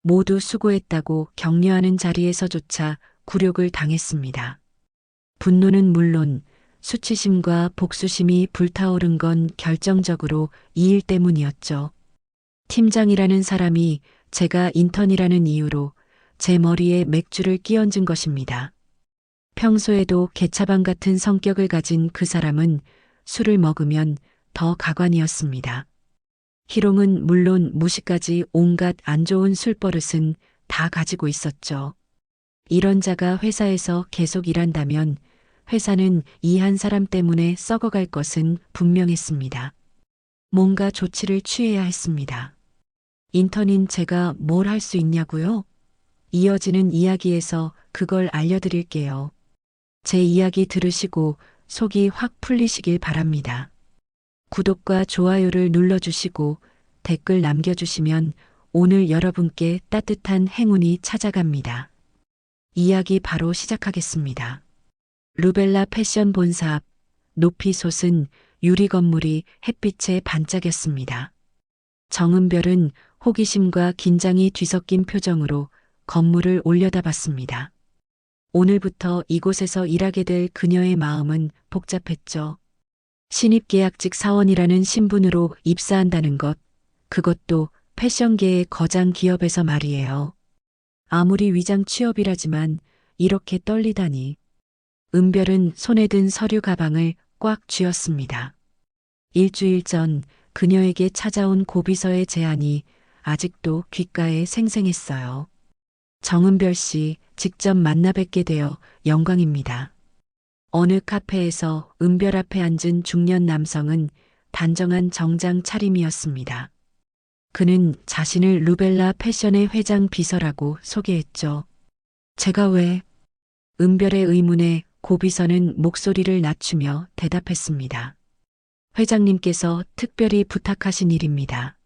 모두 수고했다고 격려하는 자리에서조차 굴욕을 당했습니다. 분노는 물론 수치심과 복수심이 불타오른 건 결정적으로 이 일 때문이었죠. 팀장이라는 사람이 제가 인턴이라는 이유로 제 머리에 맥주를 끼얹은 것입니다. 평소에도 개차반 같은 성격을 가진 그 사람은 술을 먹으면 더 가관이었습니다. 희롱은 물론 무시까지 온갖 안 좋은 술버릇은 다 가지고 있었죠. 이런 자가 회사에서 계속 일한다면 회사는 이 한 사람 때문에 썩어갈 것은 분명했습니다. 뭔가 조치를 취해야 했습니다. 인턴인 제가 뭘 할 수 있냐고요? 이어지는 이야기에서 그걸 알려드릴게요. 제 이야기 들으시고 속이 확 풀리시길 바랍니다. 구독과 좋아요를 눌러주시고 댓글 남겨주시면 오늘 여러분께 따뜻한 행운이 찾아갑니다. 이야기 바로 시작하겠습니다. 루벨라 패션 본사 앞 높이 솟은 유리 건물이 햇빛에 반짝였습니다. 정은별은 호기심과 긴장이 뒤섞인 표정으로 건물을 올려다봤습니다. 오늘부터 이곳에서 일하게 될 그녀의 마음은 복잡했죠. 신입계약직 사원이라는 신분으로 입사한다는 것, 그것도 패션계의 거장 기업에서 말이에요. 아무리 위장 취업이라지만 이렇게 떨리다니. 은별은 손에 든 서류 가방을 꽉 쥐었습니다. 일주일 전 그녀에게 찾아온 고비서의 제안이 아직도 귓가에 생생했어요. 정은별 씨 직접 만나 뵙게 되어 영광입니다. 어느 카페에서 은별 앞에 앉은 중년 남성은 단정한 정장 차림이었습니다. 그는 자신을 루벨라 패션의 회장 비서라고 소개했죠. 제가 왜? 은별의 의문에 고비서는 목소리를 낮추며 대답했습니다. 회장님께서 특별히 부탁하신 일입니다.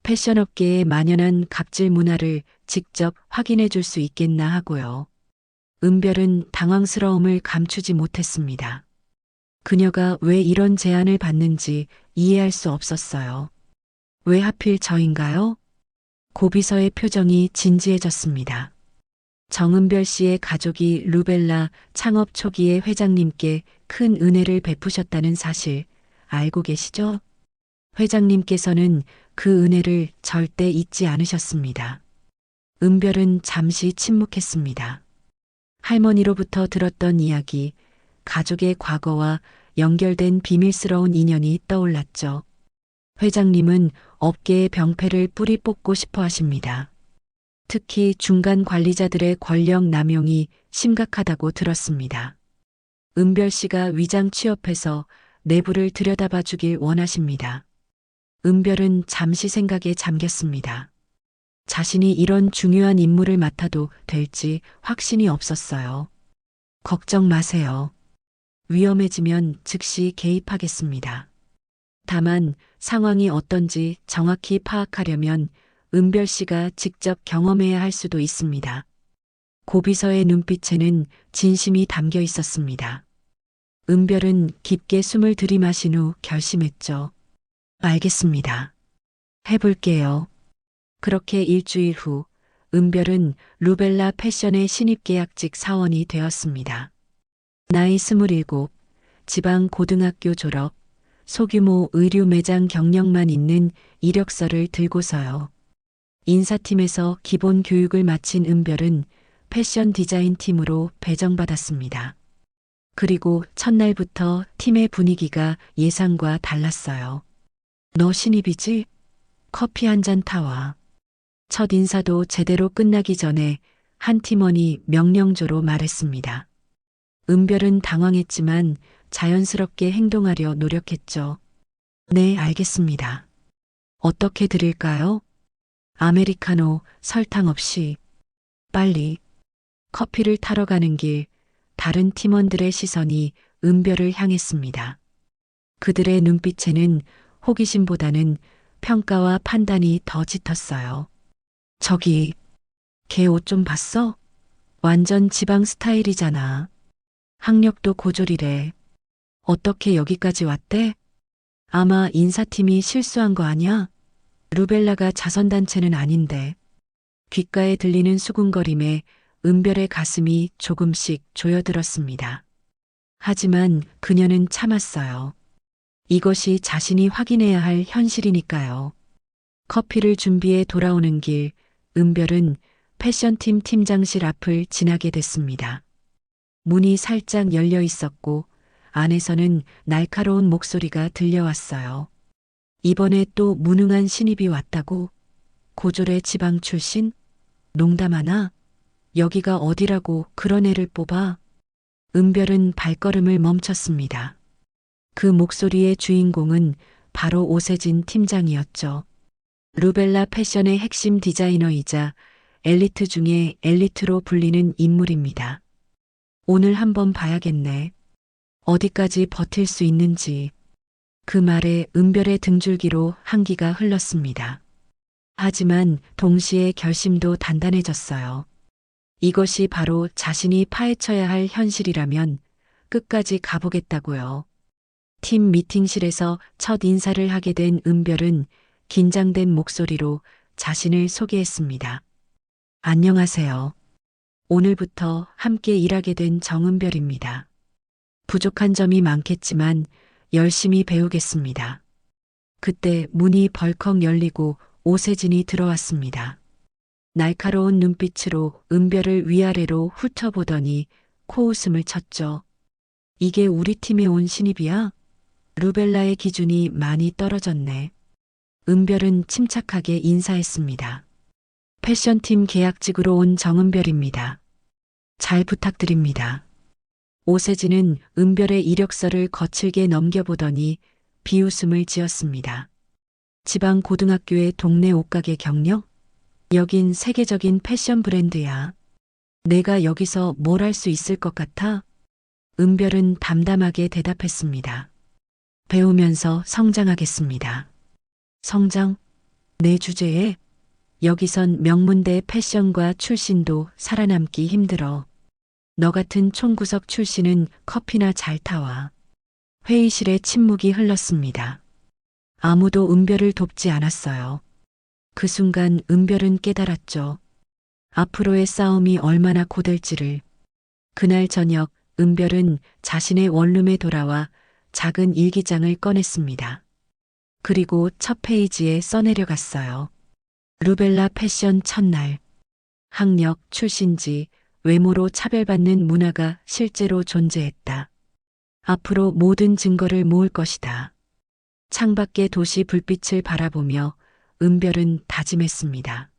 패션업계에 만연한 갑질 문화를 직접 확인해 줄 수 있겠나 하고요. 은별은 당황스러움을 감추지 못했습니다. 그녀가 왜 이런 제안을 받는지 이해할 수 없었어요. 왜 하필 저인가요? 고비서의 표정이 진지해졌습니다. 정은별 씨의 가족이 루벨라 창업 초기에 회장님께 큰 은혜를 베푸셨다는 사실 알고 계시죠? 회장님께서는 그 은혜를 절대 잊지 않으셨습니다. 은별은 잠시 침묵했습니다. 할머니로부터 들었던 이야기, 가족의 과거와 연결된 비밀스러운 인연이 떠올랐죠. 회장님은 업계의 병폐를 뿌리 뽑고 싶어 하십니다. 특히 중간 관리자들의 권력 남용이 심각하다고 들었습니다. 은별 씨가 위장 취업해서 내부를 들여다봐 주길 원하십니다. 은별은 잠시 생각에 잠겼습니다. 자신이 이런 중요한 임무를 맡아도 될지 확신이 없었어요. 걱정 마세요. 위험해지면 즉시 개입하겠습니다. 다만 상황이 어떤지 정확히 파악하려면 은별 씨가 직접 경험해야 할 수도 있습니다. 고비서의 눈빛에는 진심이 담겨 있었습니다. 은별은 깊게 숨을 들이마신 후 결심했죠. 알겠습니다. 해볼게요. 그렇게 일주일 후 은별은 루벨라 패션의 신입계약직 사원이 되었습니다. 나이 27, 지방 고등학교 졸업, 소규모 의류 매장 경력만 있는 이력서를 들고서요. 인사팀에서 기본 교육을 마친 은별은 패션 디자인 팀으로 배정받았습니다. 그리고 첫날부터 팀의 분위기가 예상과 달랐어요. 너 신입이지? 커피 한 잔 타와. 첫 인사도 제대로 끝나기 전에 한 팀원이 명령조로 말했습니다. 은별은 당황했지만 자연스럽게 행동하려 노력했죠. 네, 알겠습니다. 어떻게 드릴까요? 아메리카노, 설탕 없이. 빨리. 커피를 타러 가는 길, 다른 팀원들의 시선이 은별을 향했습니다. 그들의 눈빛에는 호기심보다는 평가와 판단이 더 짙었어요. 저기, 걔 옷 좀 봤어? 완전 지방 스타일이잖아. 학력도 고졸이래. 어떻게 여기까지 왔대? 아마 인사팀이 실수한 거 아냐? 루벨라가 자선단체는 아닌데. 귓가에 들리는 수군거림에 은별의 가슴이 조금씩 조여들었습니다. 하지만 그녀는 참았어요. 이것이 자신이 확인해야 할 현실이니까요. 커피를 준비해 돌아오는 길, 은별은 패션팀 팀장실 앞을 지나게 됐습니다. 문이 살짝 열려 있었고 안에서는 날카로운 목소리가 들려왔어요. 이번에 또 무능한 신입이 왔다고? 고졸의 지방 출신? 농담하나? 여기가 어디라고 그런 애를 뽑아? 은별은 발걸음을 멈췄습니다. 그 목소리의 주인공은 바로 오세진 팀장이었죠. 루벨라 패션의 핵심 디자이너이자 엘리트 중에 엘리트로 불리는 인물입니다. 오늘 한번 봐야겠네. 어디까지 버틸 수 있는지. 그 말에 은별의 등줄기로 한기가 흘렀습니다. 하지만 동시에 결심도 단단해졌어요. 이것이 바로 자신이 파헤쳐야 할 현실이라면 끝까지 가보겠다고요. 팀 미팅실에서 첫 인사를 하게 된 은별은 긴장된 목소리로 자신을 소개했습니다. 안녕하세요. 오늘부터 함께 일하게 된 정은별입니다. 부족한 점이 많겠지만 열심히 배우겠습니다. 그때 문이 벌컥 열리고 오세진이 들어왔습니다. 날카로운 눈빛으로 은별을 위아래로 훑어보더니 코웃음을 쳤죠. 이게 우리 팀에 온 신입이야? 루벨라의 기준이 많이 떨어졌네. 은별은 침착하게 인사했습니다. 패션팀 계약직으로 온 정은별입니다. 잘 부탁드립니다. 오세진은 은별의 이력서를 거칠게 넘겨보더니 비웃음을 지었습니다. 지방 고등학교의 동네 옷가게 경력? 여긴 세계적인 패션 브랜드야. 내가 여기서 뭘 할 수 있을 것 같아? 은별은 담담하게 대답했습니다. 배우면서 성장하겠습니다. 성장? 내 주제에? 여기선 명문대 패션과 출신도 살아남기 힘들어. 너 같은 총구석 출신은 커피나 잘 타와. 회의실에 침묵이 흘렀습니다. 아무도 은별을 돕지 않았어요. 그 순간 은별은 깨달았죠. 앞으로의 싸움이 얼마나 고될지를. 그날 저녁 은별은 자신의 원룸에 돌아와 작은 일기장을 꺼냈습니다. 그리고 첫 페이지에 써내려갔어요. 루벨라 패션 첫날. 학력, 출신지, 외모로 차별받는 문화가 실제로 존재했다. 앞으로 모든 증거를 모을 것이다. 창밖의 도시 불빛을 바라보며 은별은 다짐했습니다.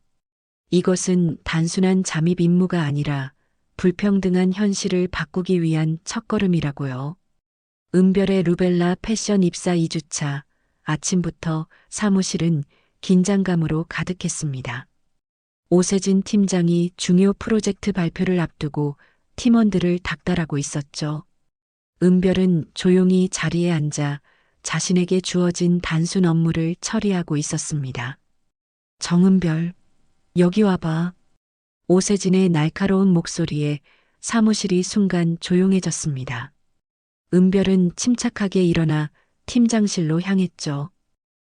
이것은 단순한 잠입 임무가 아니라 불평등한 현실을 바꾸기 위한 첫걸음이라고요. 은별의 루벨라 패션 입사 2주차, 아침부터 사무실은 긴장감으로 가득했습니다. 오세진 팀장이 중요 프로젝트 발표를 앞두고 팀원들을 닥달하고 있었죠. 은별은 조용히 자리에 앉아 자신에게 주어진 단순 업무를 처리하고 있었습니다. 정은별, 여기 와봐. 오세진의 날카로운 목소리에 사무실이 순간 조용해졌습니다. 은별은 침착하게 일어나 팀장실로 향했죠.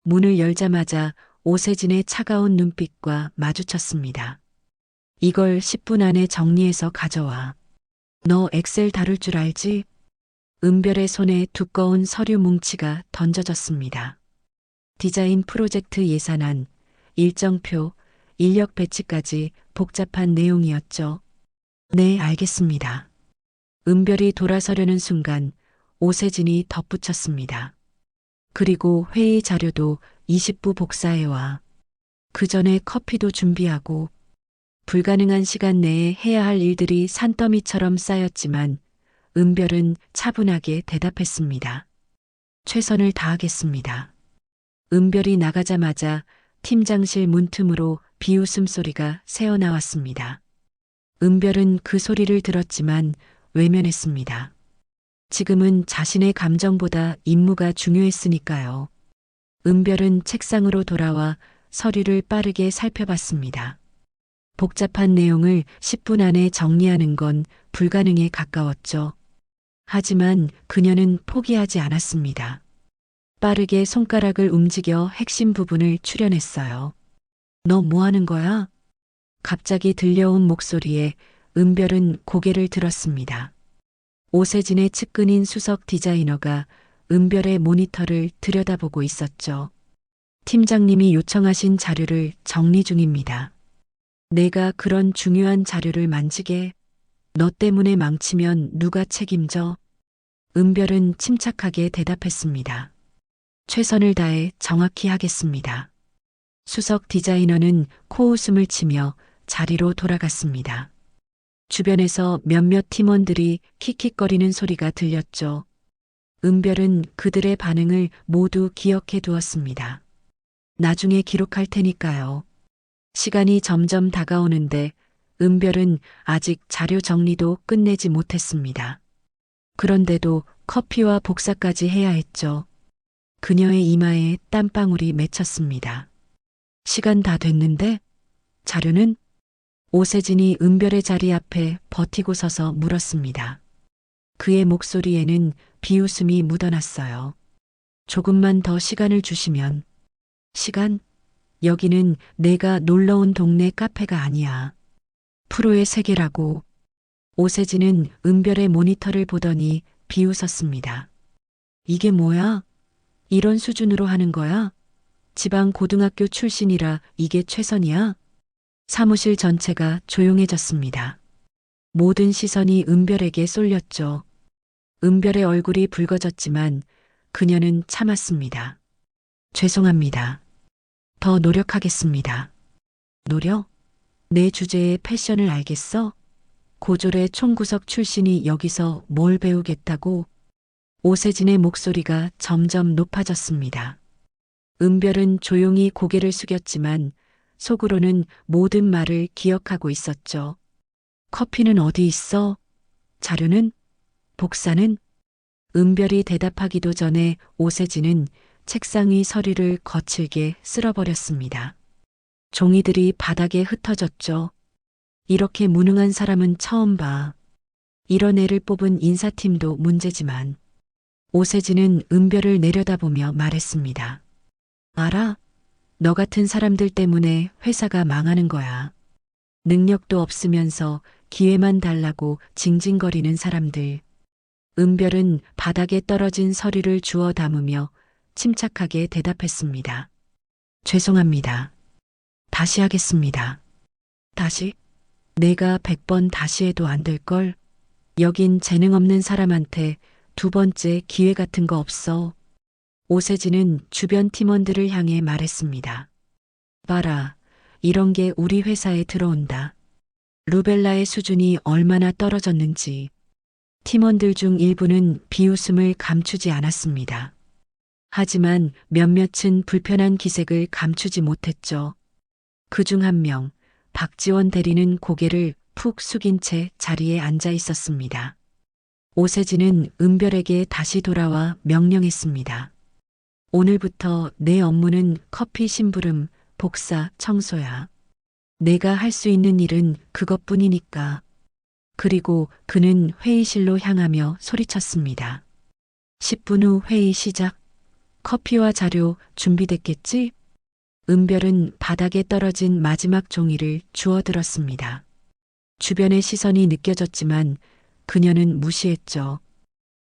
문을 열자마자 오세진의 차가운 눈빛과 마주쳤습니다. 이걸 10분 안에 정리해서 가져와. 너 엑셀 다룰 줄 알지? 은별의 손에 두꺼운 서류 뭉치가 던져졌습니다. 디자인 프로젝트 예산안, 일정표, 인력 배치까지 복잡한 내용이었죠. 네, 알겠습니다. 은별이 돌아서려는 순간 오세진이 덧붙였습니다. 그리고 회의 자료도 20부 복사해와. 그 전에 커피도 준비하고. 불가능한 시간 내에 해야 할 일들이 산더미처럼 쌓였지만 은별은 차분하게 대답했습니다. 최선을 다하겠습니다. 은별이 나가자마자 팀장실 문틈으로 비웃음 소리가 새어나왔습니다. 은별은 그 소리를 들었지만 외면했습니다. 지금은 자신의 감정보다 임무가 중요했으니까요. 은별은 책상으로 돌아와 서류를 빠르게 살펴봤습니다. 복잡한 내용을 10분 안에 정리하는 건 불가능에 가까웠죠. 하지만 그녀는 포기하지 않았습니다. 빠르게 손가락을 움직여 핵심 부분을 추려냈어요. 너 뭐 하는 거야? 갑자기 들려온 목소리에 은별은 고개를 들었습니다. 오세진의 측근인 수석 디자이너가 은별의 모니터를 들여다보고 있었죠. 팀장님이 요청하신 자료를 정리 중입니다. 내가 그런 중요한 자료를 만지게? 너 때문에 망치면 누가 책임져? 은별은 침착하게 대답했습니다. 최선을 다해 정확히 하겠습니다. 수석 디자이너는 코웃음을 치며 자리로 돌아갔습니다. 주변에서 몇몇 팀원들이 킥킥거리는 소리가 들렸죠. 은별은 그들의 반응을 모두 기억해 두었습니다. 나중에 기록할 테니까요. 시간이 점점 다가오는데 은별은 아직 자료 정리도 끝내지 못했습니다. 그런데도 커피와 복사까지 해야 했죠. 그녀의 이마에 땀방울이 맺혔습니다. 시간 다 됐는데? 자료는? 오세진이 은별의 자리 앞에 버티고 서서 물었습니다. 그의 목소리에는 비웃음이 묻어났어요. 조금만 더 시간을 주시면. 시간? 여기는 내가 놀러 온 동네 카페가 아니야. 프로의 세계라고. 오세진은 은별의 모니터를 보더니 비웃었습니다. 이게 뭐야? 이런 수준으로 하는 거야? 지방 고등학교 출신이라 이게 최선이야? 사무실 전체가 조용해졌습니다. 모든 시선이 은별에게 쏠렸죠. 은별의 얼굴이 붉어졌지만 그녀는 참았습니다. 죄송합니다. 더 노력하겠습니다. 노력? 내 주제의 패션을 알겠어? 고졸의 총구석 출신이 여기서 뭘 배우겠다고? 오세진의 목소리가 점점 높아졌습니다. 은별은 조용히 고개를 숙였지만 속으로는 모든 말을 기억하고 있었죠. 커피는 어디 있어? 자료는? 복사는? 은별이 대답하기도 전에 오세진은 책상 위 서류를 거칠게 쓸어버렸습니다. 종이들이 바닥에 흩어졌죠. 이렇게 무능한 사람은 처음 봐. 이런 애를 뽑은 인사팀도 문제지만 오세진은 은별을 내려다보며 말했습니다. 알아? 너 같은 사람들 때문에 회사가 망하는 거야. 능력도 없으면서 기회만 달라고 징징거리는 사람들. 은별은 바닥에 떨어진 서류를 주워 담으며 침착하게 대답했습니다. 죄송합니다. 다시 하겠습니다. 다시? 내가 100번 다시 해도 안 될걸? 여긴 재능 없는 사람한테 두 번째 기회 같은 거 없어. 오세진은 주변 팀원들을 향해 말했습니다. 봐라, 이런 게 우리 회사에 들어온다. 루벨라의 수준이 얼마나 떨어졌는지. 팀원들 중 일부는 비웃음을 감추지 않았습니다. 하지만 몇몇은 불편한 기색을 감추지 못했죠. 그중 한 명, 박지원 대리는 고개를 푹 숙인 채 자리에 앉아 있었습니다. 오세진은 은별에게 다시 돌아와 명령했습니다. 오늘부터 내 업무는 커피 심부름, 복사, 청소야. 내가 할 수 있는 일은 그것뿐이니까. 그리고 그는 회의실로 향하며 소리쳤습니다. 10분 후 회의 시작. 커피와 자료 준비됐겠지? 은별은 바닥에 떨어진 마지막 종이를 주워들었습니다. 주변의 시선이 느껴졌지만 그녀는 무시했죠.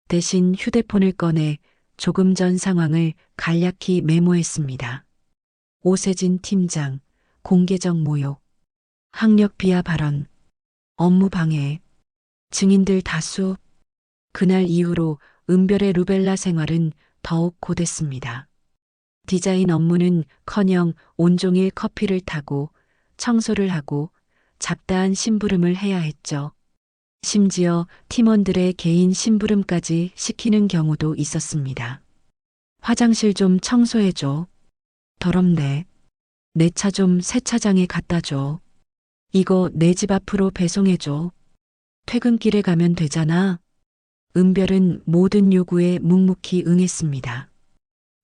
대신 휴대폰을 꺼내 조금 전 상황을 간략히 메모했습니다. 오세진 팀장, 공개적 모욕, 학력 비하 발언, 업무 방해, 증인들 다수. 그날 이후로 은별의 루벨라 생활은 더욱 고됐습니다. 디자인 업무는 커녕 온종일 커피를 타고 청소를 하고 잡다한 심부름을 해야 했죠. 심지어 팀원들의 개인 심부름까지 시키는 경우도 있었습니다. 화장실 좀 청소해줘. 더럽네. 내 차 좀 세차장에 갖다 줘. 이거 내 집 앞으로 배송해줘. 퇴근길에 가면 되잖아. 은별은 모든 요구에 묵묵히 응했습니다.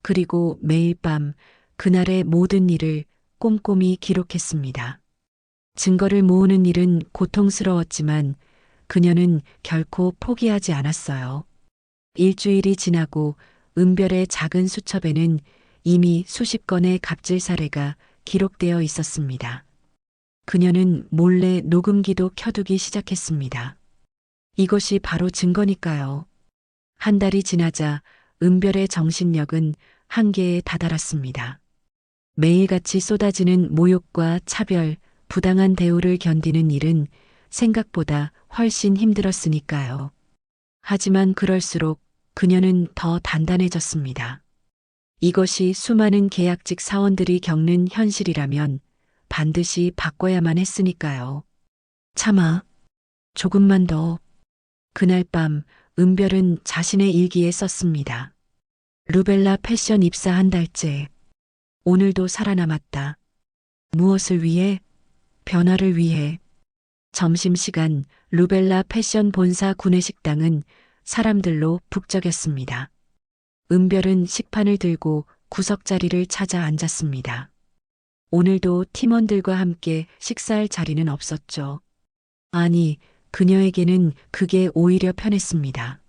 그리고 매일 밤 그날의 모든 일을 꼼꼼히 기록했습니다. 증거를 모으는 일은 고통스러웠지만 그녀는 결코 포기하지 않았어요. 일주일이 지나고 은별의 작은 수첩에는 이미 수십 건의 갑질 사례가 기록되어 있었습니다. 그녀는 몰래 녹음기도 켜두기 시작했습니다. 이것이 바로 증거니까요. 한 달이 지나자 은별의 정신력은 한계에 다다랐습니다. 매일같이 쏟아지는 모욕과 차별, 부당한 대우를 견디는 일은 생각보다 훨씬 힘들었으니까요. 하지만 그럴수록 그녀는 더 단단해졌습니다. 이것이 수많은 계약직 사원들이 겪는 현실이라면 반드시 바꿔야만 했으니까요. 참아. 조금만 더. 그날 밤 은별은 자신의 일기에 썼습니다. 루벨라 패션 입사 한 달째. 오늘도 살아남았다. 무엇을 위해? 변화를 위해. 점심시간 루벨라 패션 본사 구내식당은 사람들로 북적였습니다. 은별은 식판을 들고 구석자리를 찾아 앉았습니다. 오늘도 팀원들과 함께 식사할 자리는 없었죠. 아니, 그녀에게는 그게 오히려 편했습니다.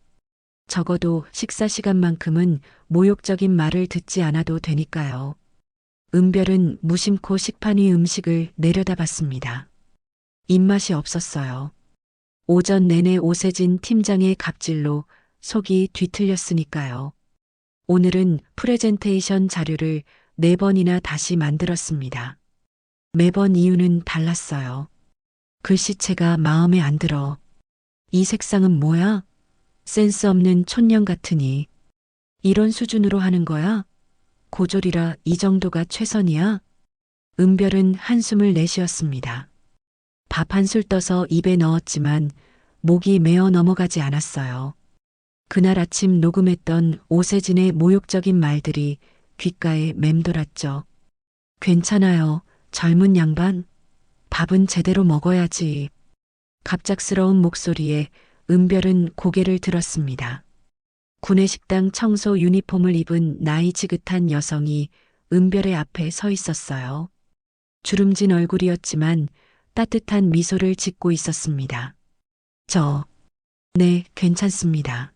적어도 식사 시간만큼은 모욕적인 말을 듣지 않아도 되니까요. 은별은 무심코 식판 위 음식을 내려다봤습니다. 입맛이 없었어요. 오전 내내 오세진 팀장의 갑질로 속이 뒤틀렸으니까요. 오늘은 프레젠테이션 자료를 4번이나 다시 만들었습니다. 매번 이유는 달랐어요. 글씨체가 마음에 안 들어. 이 색상은 뭐야? 센스 없는 촌년 같으니. 이런 수준으로 하는 거야? 고졸이라 이 정도가 최선이야? 은별은 한숨을 내쉬었습니다. 밥 한 술 떠서 입에 넣었지만 목이 메어 넘어가지 않았어요. 그날 아침 녹음했던 오세진의 모욕적인 말들이 귓가에 맴돌았죠. 괜찮아요. 젊은 양반. 밥은 제대로 먹어야지. 갑작스러운 목소리에 은별은 고개를 들었습니다. 구내식당 청소 유니폼을 입은 나이 지긋한 여성이 은별의 앞에 서 있었어요. 주름진 얼굴이었지만 따뜻한 미소를 짓고 있었습니다. 네, 괜찮습니다.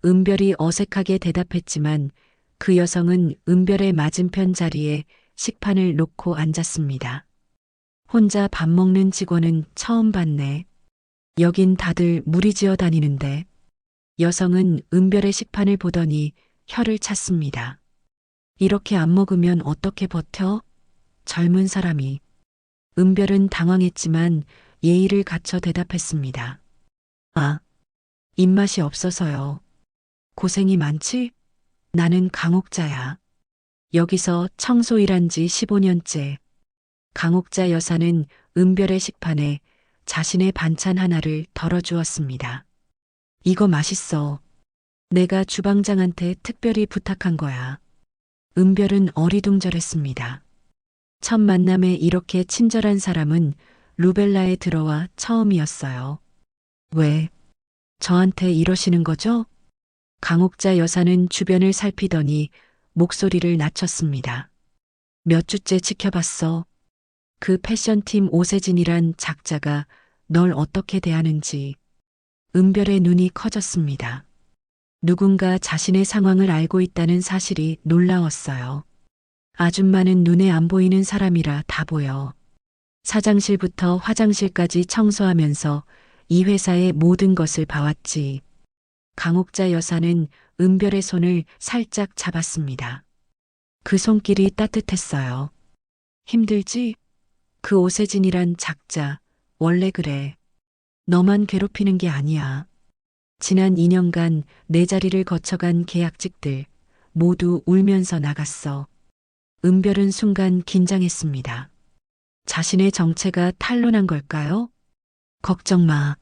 은별이 어색하게 대답했지만 그 여성은 은별의 맞은편 자리에 식판을 놓고 앉았습니다. 혼자 밥 먹는 직원은 처음 봤네. 여긴 다들 무리지어 다니는데. 여성은 은별의 식판을 보더니 혀를 찼습니다. 이렇게 안 먹으면 어떻게 버텨? 젊은 사람이. 은별은 당황했지만 예의를 갖춰 대답했습니다. 아, 입맛이 없어서요. 고생이 많지? 나는 강옥자야. 여기서 청소 일한 지 15년째. 강옥자 여사는 은별의 식판에 자신의 반찬 하나를 덜어주었습니다. 이거 맛있어. 내가 주방장한테 특별히 부탁한 거야. 은별은 어리둥절했습니다. 첫 만남에 이렇게 친절한 사람은 루벨라에 들어와 처음이었어요. 왜? 저한테 이러시는 거죠? 강옥자 여사는 주변을 살피더니 목소리를 낮췄습니다. 몇 주째 지켜봤어. 그 패션팀 오세진이란 작자가 널 어떻게 대하는지. 은별의 눈이 커졌습니다. 누군가 자신의 상황을 알고 있다는 사실이 놀라웠어요. 아줌마는 눈에 안 보이는 사람이라 다 보여. 사장실부터 화장실까지 청소하면서 이 회사의 모든 것을 봐왔지. 강옥자 여사는 은별의 손을 살짝 잡았습니다. 그 손길이 따뜻했어요. 힘들지? 그 오세진이란 작자, 원래 그래. 너만 괴롭히는 게 아니야. 지난 2년간 내 자리를 거쳐간 계약직들 모두 울면서 나갔어. 은별은 순간 긴장했습니다. 자신의 정체가 탄로난 걸까요? 걱정 마.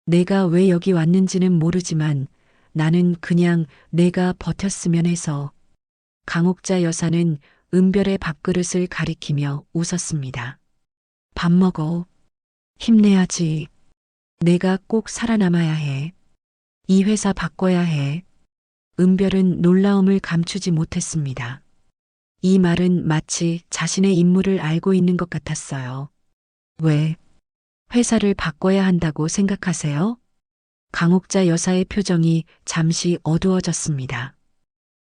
내가 왜 여기 왔는지는 모르지만 나는 그냥 내가 버텼으면 해서. 강옥자 여사는 은별의 밥그릇을 가리키며 웃었습니다. 밥 먹어. 힘내야지. 내가 꼭 살아남아야 해. 이 회사 바꿔야 해. 은별은 놀라움을 감추지 못했습니다. 이 말은 마치 자신의 임무를 알고 있는 것 같았어요. 왜? 회사를 바꿔야 한다고 생각하세요? 강옥자 여사의 표정이 잠시 어두워졌습니다.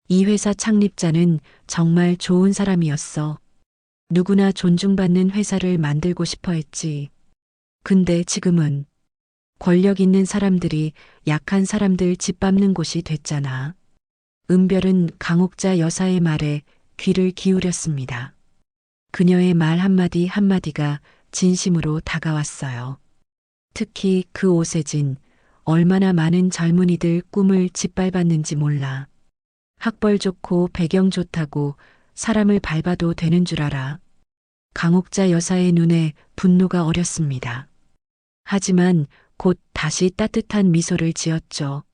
이 회사 창립자는 정말 좋은 사람이었어. 누구나 존중받는 회사를 만들고 싶어 했지. 근데 지금은 권력 있는 사람들이 약한 사람들 짓밟는 곳이 됐잖아. 은별은 강옥자 여사의 말에 귀를 기울였습니다. 그녀의 말 한마디 한마디가 진심으로 다가왔어요. 특히 그 오세진, 얼마나 많은 젊은이들 꿈을 짓밟았는지 몰라. 학벌 좋고 배경 좋다고 사람을 밟아도 되는 줄 알아. 강옥자 여사의 눈에 분노가 어렸습니다. 하지만 곧 다시 따뜻한 미소를 지었죠.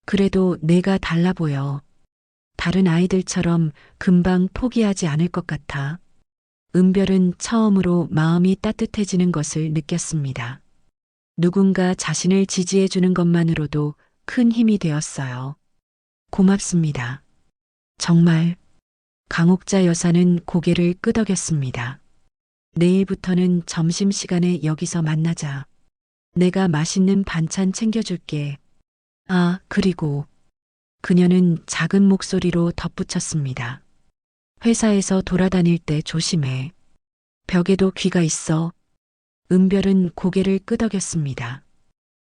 그래도 내가 달라 보여. 다른 아이들처럼 금방 포기하지 않을 것 같아. 은별은 처음으로 마음이 따뜻해지는 것을 느꼈습니다. 누군가 자신을 지지해 주는 것만으로도 큰 힘이 되었어요. 고맙습니다. 정말. 강옥자 여사는 고개를 끄덕였습니다. 내일부터는 점심시간에 여기서 만나자. 내가 맛있는 반찬 챙겨줄게. 아, 그리고 그녀는 작은 목소리로 덧붙였습니다. 회사에서 돌아다닐 때 조심해. 벽에도 귀가 있어. 은별은 고개를 끄덕였습니다.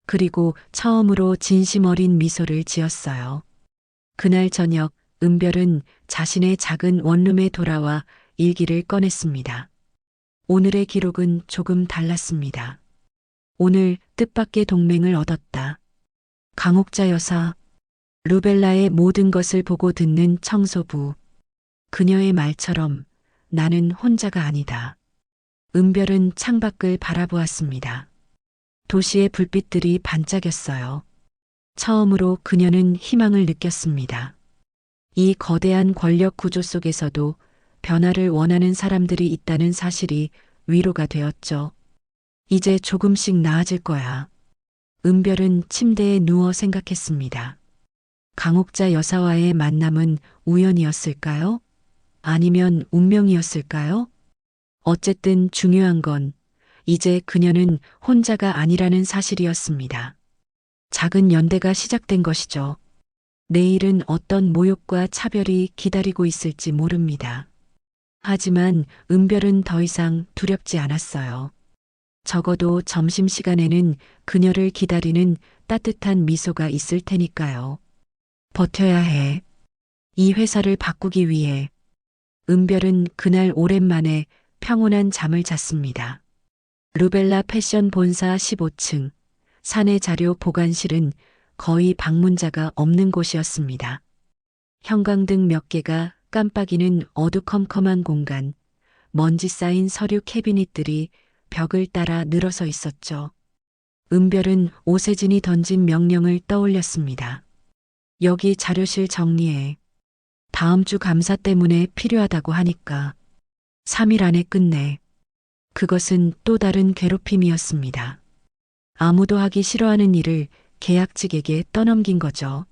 그리고 처음으로 진심 어린 미소를 지었어요. 그날 저녁 은별은 자신의 작은 원룸에 돌아와 일기를 꺼냈습니다. 오늘의 기록은 조금 달랐습니다. 오늘 뜻밖의 동맹을 얻었다. 강옥자 여사, 루벨라의 모든 것을 보고 듣는 청소부. 그녀의 말처럼 나는 혼자가 아니다. 은별은 창밖을 바라보았습니다. 도시의 불빛들이 반짝였어요. 처음으로 그녀는 희망을 느꼈습니다. 이 거대한 권력 구조 속에서도 변화를 원하는 사람들이 있다는 사실이 위로가 되었죠. 이제 조금씩 나아질 거야. 은별은 침대에 누워 생각했습니다. 강옥자 여사와의 만남은 우연이었을까요? 아니면 운명이었을까요? 어쨌든 중요한 건 이제 그녀는 혼자가 아니라는 사실이었습니다. 작은 연대가 시작된 것이죠. 내일은 어떤 모욕과 차별이 기다리고 있을지 모릅니다. 하지만 은별은 더 이상 두렵지 않았어요. 적어도 점심시간에는 그녀를 기다리는 따뜻한 미소가 있을 테니까요. 버텨야 해. 이 회사를 바꾸기 위해. 은별은 그날 오랜만에 평온한 잠을 잤습니다. 루벨라 패션 본사 15층, 사내 자료 보관실은 거의 방문자가 없는 곳이었습니다. 형광등 몇 개가 깜빡이는 어두컴컴한 공간, 먼지 쌓인 서류 캐비닛들이 벽을 따라 늘어서 있었죠. 은별은 오세진이 던진 명령을 떠올렸습니다. 여기 자료실 정리해. 다음 주 감사 때문에 필요하다고 하니까 3일 안에 끝내. 그것은 또 다른 괴롭힘이었습니다. 아무도 하기 싫어하는 일을 계약직에게 떠넘긴 거죠.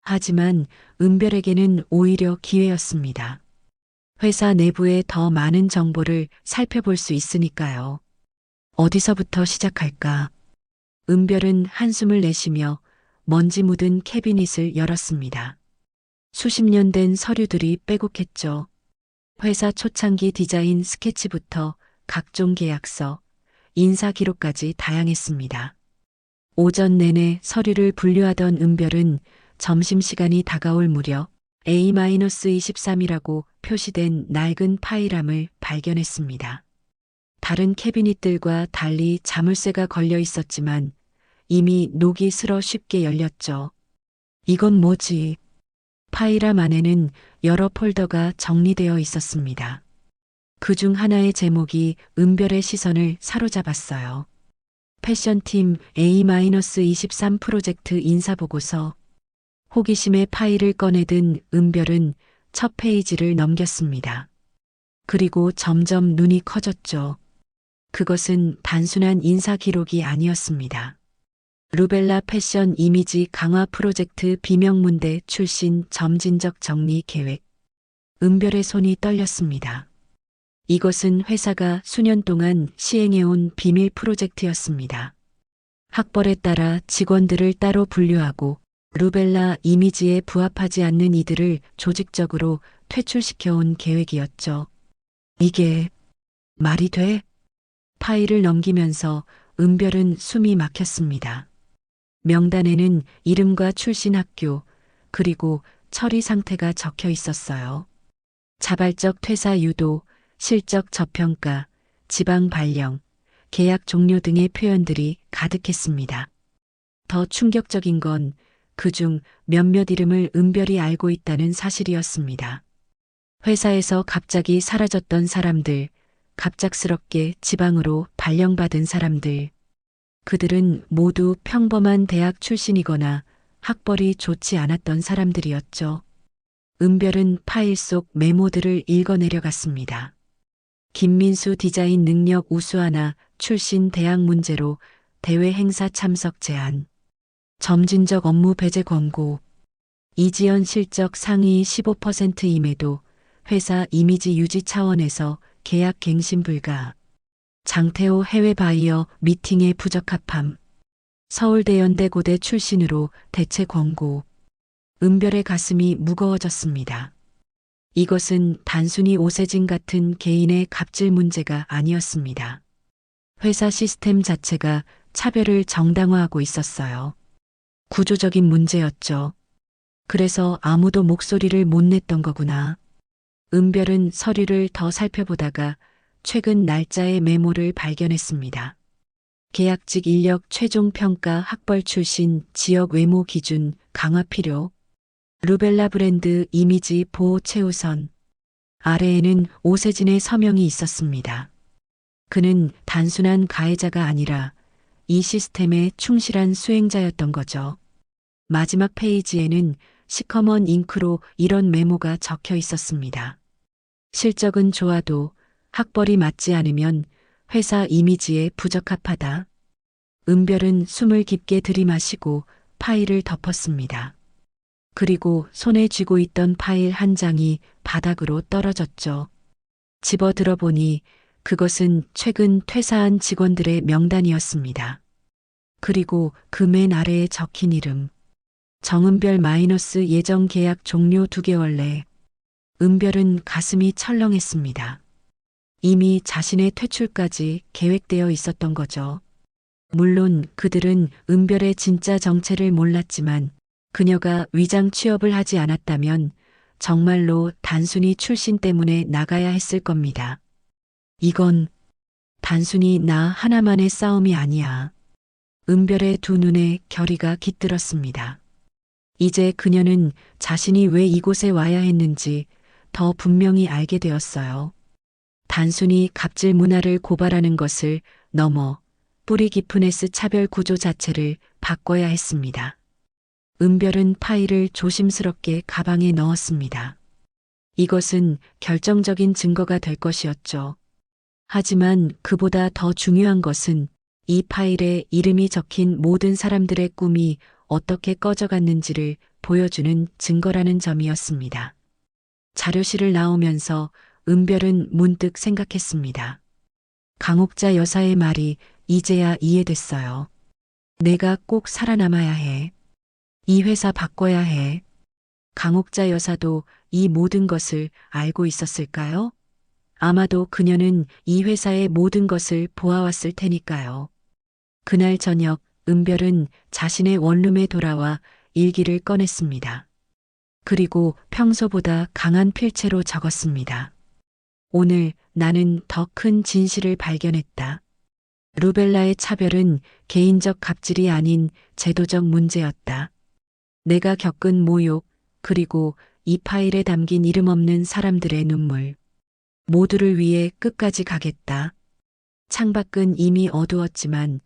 하지만 은별에게는 오히려 기회였습니다. 회사 내부의 더 많은 정보를 살펴볼 수 있으니까요. 어디서부터 시작할까? 은별은 한숨을 내쉬며 먼지 묻은 캐비닛을 열었습니다. 수십 년 된 서류들이 빼곡했죠. 회사 초창기 디자인 스케치부터 각종 계약서, 인사 기록까지 다양했습니다. 오전 내내 서류를 분류하던 은별은 점심시간이 다가올 무렵 A-23이라고 표시된 낡은 파일함을 발견했습니다. 다른 캐비닛들과 달리 자물쇠가 걸려 있었지만 이미 녹이 슬어 쉽게 열렸죠. 이건 뭐지? 파일함 안에는 여러 폴더가 정리되어 있었습니다. 그중 하나의 제목이 은별의 시선을 사로잡았어요. 패션팀 A-23 프로젝트 인사보고서. 호기심에 파일을 꺼내든 은별은 첫 페이지를 넘겼습니다. 그리고 점점 눈이 커졌죠. 그것은 단순한 인사 기록이 아니었습니다. 루벨라 패션 이미지 강화 프로젝트 비명문대 출신 점진적 정리 계획. 은별의 손이 떨렸습니다. 이것은 회사가 수년 동안 시행해온 비밀 프로젝트였습니다. 학벌에 따라 직원들을 따로 분류하고 루벨라 이미지에 부합하지 않는 이들을 조직적으로 퇴출시켜온 계획이었죠. 이게 말이 돼? 파일을 넘기면서 은별은 숨이 막혔습니다. 명단에는 이름과 출신 학교, 그리고 처리 상태가 적혀 있었어요. 자발적 퇴사 유도, 실적 저평가, 지방 발령, 계약 종료 등의 표현들이 가득했습니다. 더 충격적인 건 그중 몇몇 이름을 은별이 알고 있다는 사실이었습니다. 회사에서 갑자기 사라졌던 사람들, 갑작스럽게 지방으로 발령받은 사람들. 그들은 모두 평범한 대학 출신이거나 학벌이 좋지 않았던 사람들이었죠. 은별은 파일 속 메모들을 읽어내려갔습니다. 김민수 디자인 능력 우수하나 출신 대학 문제로 대회 행사 참석 제한. 점진적 업무 배제 권고. 이지연 실적 상위 15%임에도 회사 이미지 유지 차원에서 계약 갱신 불가. 장태호 해외 바이어 미팅에 부적합함. 서울대연대고대 출신으로 대체 권고. 은별의 가슴이 무거워졌습니다. 이것은 단순히 오세진 같은 개인의 갑질 문제가 아니었습니다. 회사 시스템 자체가 차별을 정당화하고 있었어요. 구조적인 문제였죠. 그래서 아무도 목소리를 못 냈던 거구나. 은별은 서류를 더 살펴보다가 최근 날짜의 메모를 발견했습니다. 계약직 인력 최종 평가 학벌 출신 지역 외모 기준 강화 필요. 루벨라 브랜드 이미지 보호 최우선. 아래에는 오세진의 서명이 있었습니다. 그는 단순한 가해자가 아니라 이 시스템의 충실한 수행자였던 거죠. 마지막 페이지에는 시커먼 잉크로 이런 메모가 적혀 있었습니다. 실적은 좋아도 학벌이 맞지 않으면 회사 이미지에 부적합하다. 은별은 숨을 깊게 들이마시고 파일을 덮었습니다. 그리고 손에 쥐고 있던 파일 한 장이 바닥으로 떨어졌죠. 집어 들어보니 그것은 최근 퇴사한 직원들의 명단이었습니다. 그리고 그 맨 아래에 적힌 이름. 정은별 마이너스 예정 계약 종료 2개월 내. 은별은 가슴이 철렁했습니다. 이미 자신의 퇴출까지 계획되어 있었던 거죠. 물론 그들은 은별의 진짜 정체를 몰랐지만 그녀가 위장 취업을 하지 않았다면 정말로 단순히 출신 때문에 나가야 했을 겁니다. 이건 단순히 나 하나만의 싸움이 아니야. 은별의 두 눈에 결의가 깃들었습니다. 이제 그녀는 자신이 왜 이곳에 와야 했는지 더 분명히 알게 되었어요. 단순히 갑질 문화를 고발하는 것을 넘어 뿌리 깊은 S 차별 구조 자체를 바꿔야 했습니다. 은별은 파일을 조심스럽게 가방에 넣었습니다. 이것은 결정적인 증거가 될 것이었죠. 하지만 그보다 더 중요한 것은 이 파일에 이름이 적힌 모든 사람들의 꿈이 어떻게 꺼져갔는지를 보여주는 증거라는 점이었습니다. 자료실을 나오면서 은별은 문득 생각했습니다. 강옥자 여사의 말이 이제야 이해됐어요. 내가 꼭 살아남아야 해. 이 회사 바꿔야 해. 강옥자 여사도 이 모든 것을 알고 있었을까요? 아마도 그녀는 이 회사의 모든 것을 보아왔을 테니까요. 그날 저녁 은별은 자신의 원룸에 돌아와 일기를 꺼냈습니다. 그리고 평소보다 강한 필체로 적었습니다. 오늘 나는 더 큰 진실을 발견했다. 루벨라의 차별은 개인적 갑질이 아닌 제도적 문제였다. 내가 겪은 모욕, 그리고 이 파일에 담긴 이름 없는 사람들의 눈물. 모두를 위해 끝까지 가겠다. 창밖은 이미 어두웠지만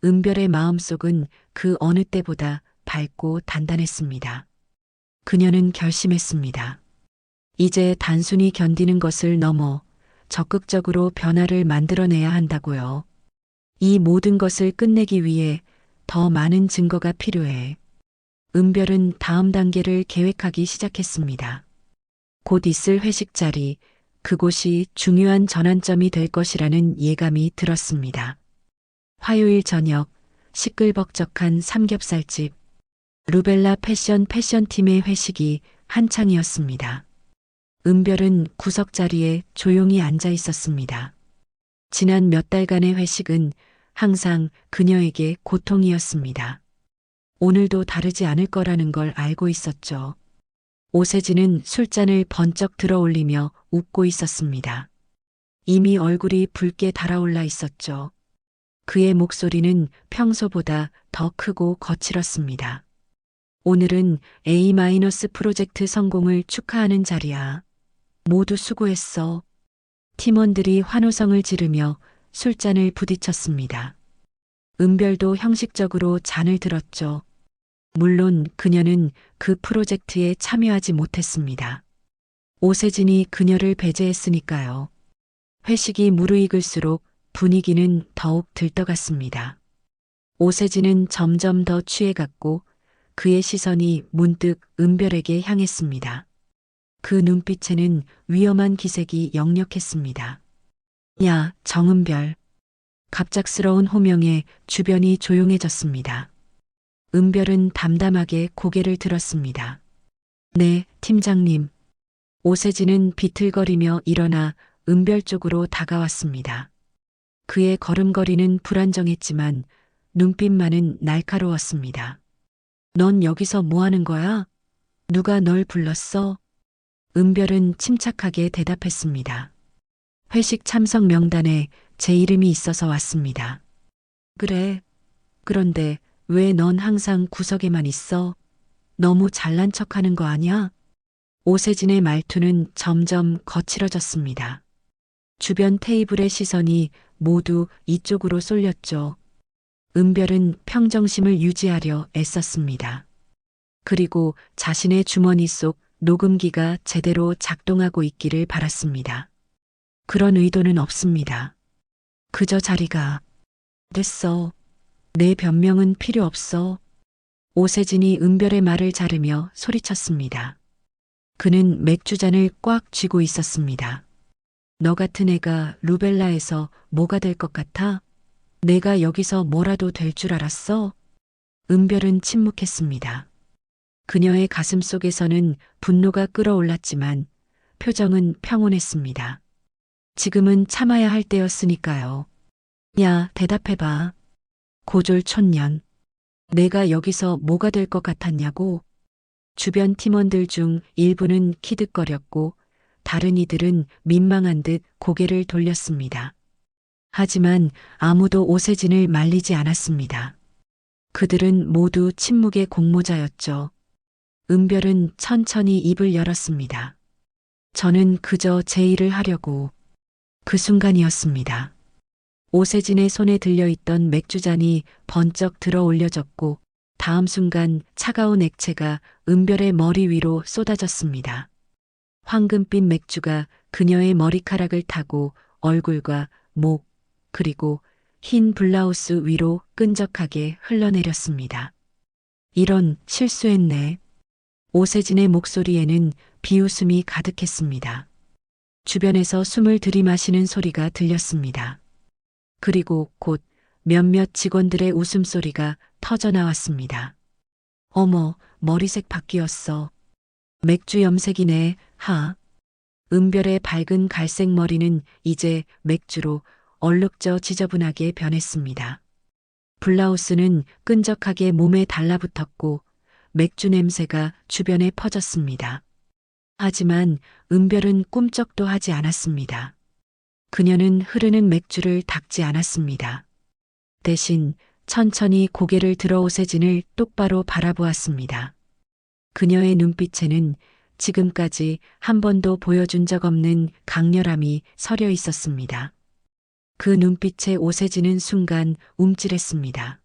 은별의 마음속은 그 어느 때보다 밝고 단단했습니다. 그녀는 결심했습니다. 이제 단순히 견디는 것을 넘어 적극적으로 변화를 만들어내야 한다고요. 이 모든 것을 끝내기 위해 더 많은 증거가 필요해. 은별은 다음 단계를 계획하기 시작했습니다. 곧 있을 회식 자리, 그곳이 중요한 전환점이 될 것이라는 예감이 들었습니다. 화요일 저녁, 시끌벅적한 삼겹살집, 루벨라 패션팀의 회식이 한창이었습니다. 은별은 구석 자리에 조용히 앉아 있었습니다. 지난 몇 달간의 회식은 항상 그녀에게 고통이었습니다. 오늘도 다르지 않을 거라는 걸 알고 있었죠. 오세진은 술잔을 번쩍 들어 올리며 웃고 있었습니다. 이미 얼굴이 붉게 달아올라 있었죠. 그의 목소리는 평소보다 더 크고 거칠었습니다. 오늘은 A- 프로젝트 성공을 축하하는 자리야. 모두 수고했어. 팀원들이 환호성을 지르며 술잔을 부딪혔습니다. 은별도 형식적으로 잔을 들었죠. 물론 그녀는 그 프로젝트에 참여하지 못했습니다. 오세진이 그녀를 배제했으니까요. 회식이 무르익을수록 분위기는 더욱 들떠갔습니다. 오세진은 점점 더 취해갔고 그의 시선이 문득 은별에게 향했습니다. 그 눈빛에는 위험한 기색이 역력했습니다. 야, 정은별. 갑작스러운 호명에 주변이 조용해졌습니다. 은별은 담담하게 고개를 들었습니다. 네, 팀장님. 오세진은 비틀거리며 일어나 은별 쪽으로 다가왔습니다. 그의 걸음걸이는 불안정했지만 눈빛만은 날카로웠습니다. 넌 여기서 뭐 하는 거야? 누가 널 불렀어? 은별은 침착하게 대답했습니다. 회식 참석 명단에 제 이름이 있어서 왔습니다. 그래. 그런데 왜 넌 항상 구석에만 있어? 너무 잘난 척하는 거 아니야? 오세진의 말투는 점점 거칠어졌습니다. 주변 테이블의 시선이 모두 이쪽으로 쏠렸죠. 은별은 평정심을 유지하려 애썼습니다. 그리고 자신의 주머니 속 녹음기가 제대로 작동하고 있기를 바랐습니다. 그런 의도는 없습니다. 그저 자리가 됐어. 내 변명은 필요 없어. 오세진이 은별의 말을 자르며 소리쳤습니다. 그는 맥주잔을 꽉 쥐고 있었습니다. 너 같은 애가 루벨라에서 뭐가 될 것 같아? 내가 여기서 뭐라도 될 줄 알았어? 은별은 침묵했습니다. 그녀의 가슴 속에서는 분노가 끓어올랐지만 표정은 평온했습니다. 지금은 참아야 할 때였으니까요. 야, 대답해봐. 고졸 촌년. 내가 여기서 뭐가 될 것 같았냐고? 주변 팀원들 중 일부는 키득거렸고 다른 이들은 민망한 듯 고개를 돌렸습니다. 하지만 아무도 오세진을 말리지 않았습니다. 그들은 모두 침묵의 공모자였죠. 은별은 천천히 입을 열었습니다. 저는 그저 제 일을 하려고. 그 순간이었습니다. 오세진의 손에 들려있던 맥주잔이 번쩍 들어 올려졌고 다음 순간 차가운 액체가 은별의 머리 위로 쏟아졌습니다. 황금빛 맥주가 그녀의 머리카락을 타고 얼굴과 목, 그리고 흰 블라우스 위로 끈적하게 흘러내렸습니다. 이런, 실수했네. 오세진의 목소리에는 비웃음이 가득했습니다. 주변에서 숨을 들이마시는 소리가 들렸습니다. 그리고 곧 몇몇 직원들의 웃음소리가 터져나왔습니다. 어머, 머리색 바뀌었어. 맥주 염색이네, 하. 은별의 밝은 갈색 머리는 이제 맥주로 얼룩져 지저분하게 변했습니다. 블라우스는 끈적하게 몸에 달라붙었고 맥주 냄새가 주변에 퍼졌습니다. 하지만 은별은 꿈쩍도 하지 않았습니다. 그녀는 흐르는 맥주를 닦지 않았습니다. 대신 천천히 고개를 들어 오세진을 똑바로 바라보았습니다. 그녀의 눈빛에는 지금까지 한 번도 보여준 적 없는 강렬함이 서려 있었습니다. 그 눈빛에 오세진은 순간 움찔했습니다.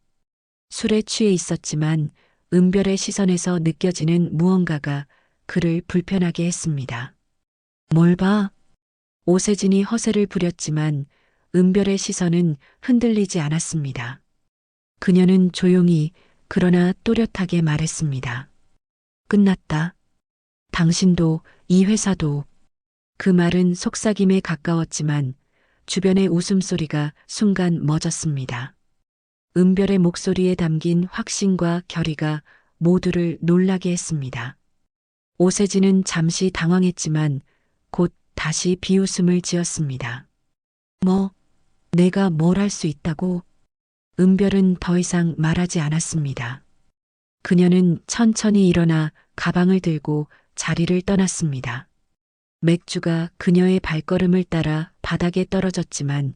술에 취해 있었지만 은별의 시선에서 느껴지는 무언가가 그를 불편하게 했습니다. 뭘 봐? 오세진이 허세를 부렸지만 은별의 시선은 흔들리지 않았습니다. 그녀는 조용히 그러나 또렷하게 말했습니다. 끝났다. 당신도 이 회사도. 그 말은 속삭임에 가까웠지만 주변의 웃음소리가 순간 멎었습니다. 은별의 목소리에 담긴 확신과 결의가 모두를 놀라게 했습니다. 오세진은 잠시 당황했지만 곧 다시 비웃음을 지었습니다. 뭐, 내가 뭘 할 수 있다고? 은별은 더 이상 말하지 않았습니다. 그녀는 천천히 일어나 가방을 들고 자리를 떠났습니다. 맥주가 그녀의 발걸음을 따라 바닥에 떨어졌지만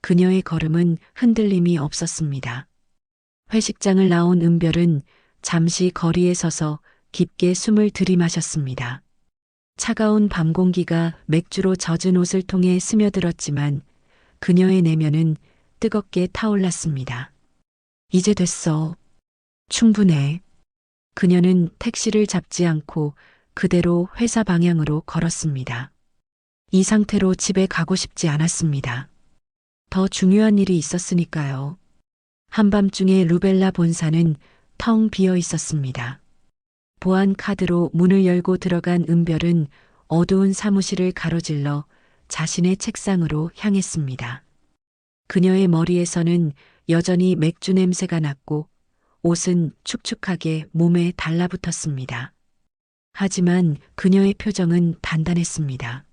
그녀의 걸음은 흔들림이 없었습니다. 회식장을 나온 은별은 잠시 거리에 서서 깊게 숨을 들이마셨습니다. 차가운 밤 공기가 맥주로 젖은 옷을 통해 스며들었지만 그녀의 내면은 뜨겁게 타올랐습니다. 이제 됐어. 충분해. 그녀는 택시를 잡지 않고 그대로 회사 방향으로 걸었습니다. 이 상태로 집에 가고 싶지 않았습니다. 더 중요한 일이 있었으니까요. 한밤중에 루벨라 본사는 텅 비어 있었습니다. 보안 카드로 문을 열고 들어간 은별은 어두운 사무실을 가로질러 자신의 책상으로 향했습니다. 그녀의 머리에서는 여전히 맥주 냄새가 났고 옷은 축축하게 몸에 달라붙었습니다. 하지만 그녀의 표정은 단단했습니다.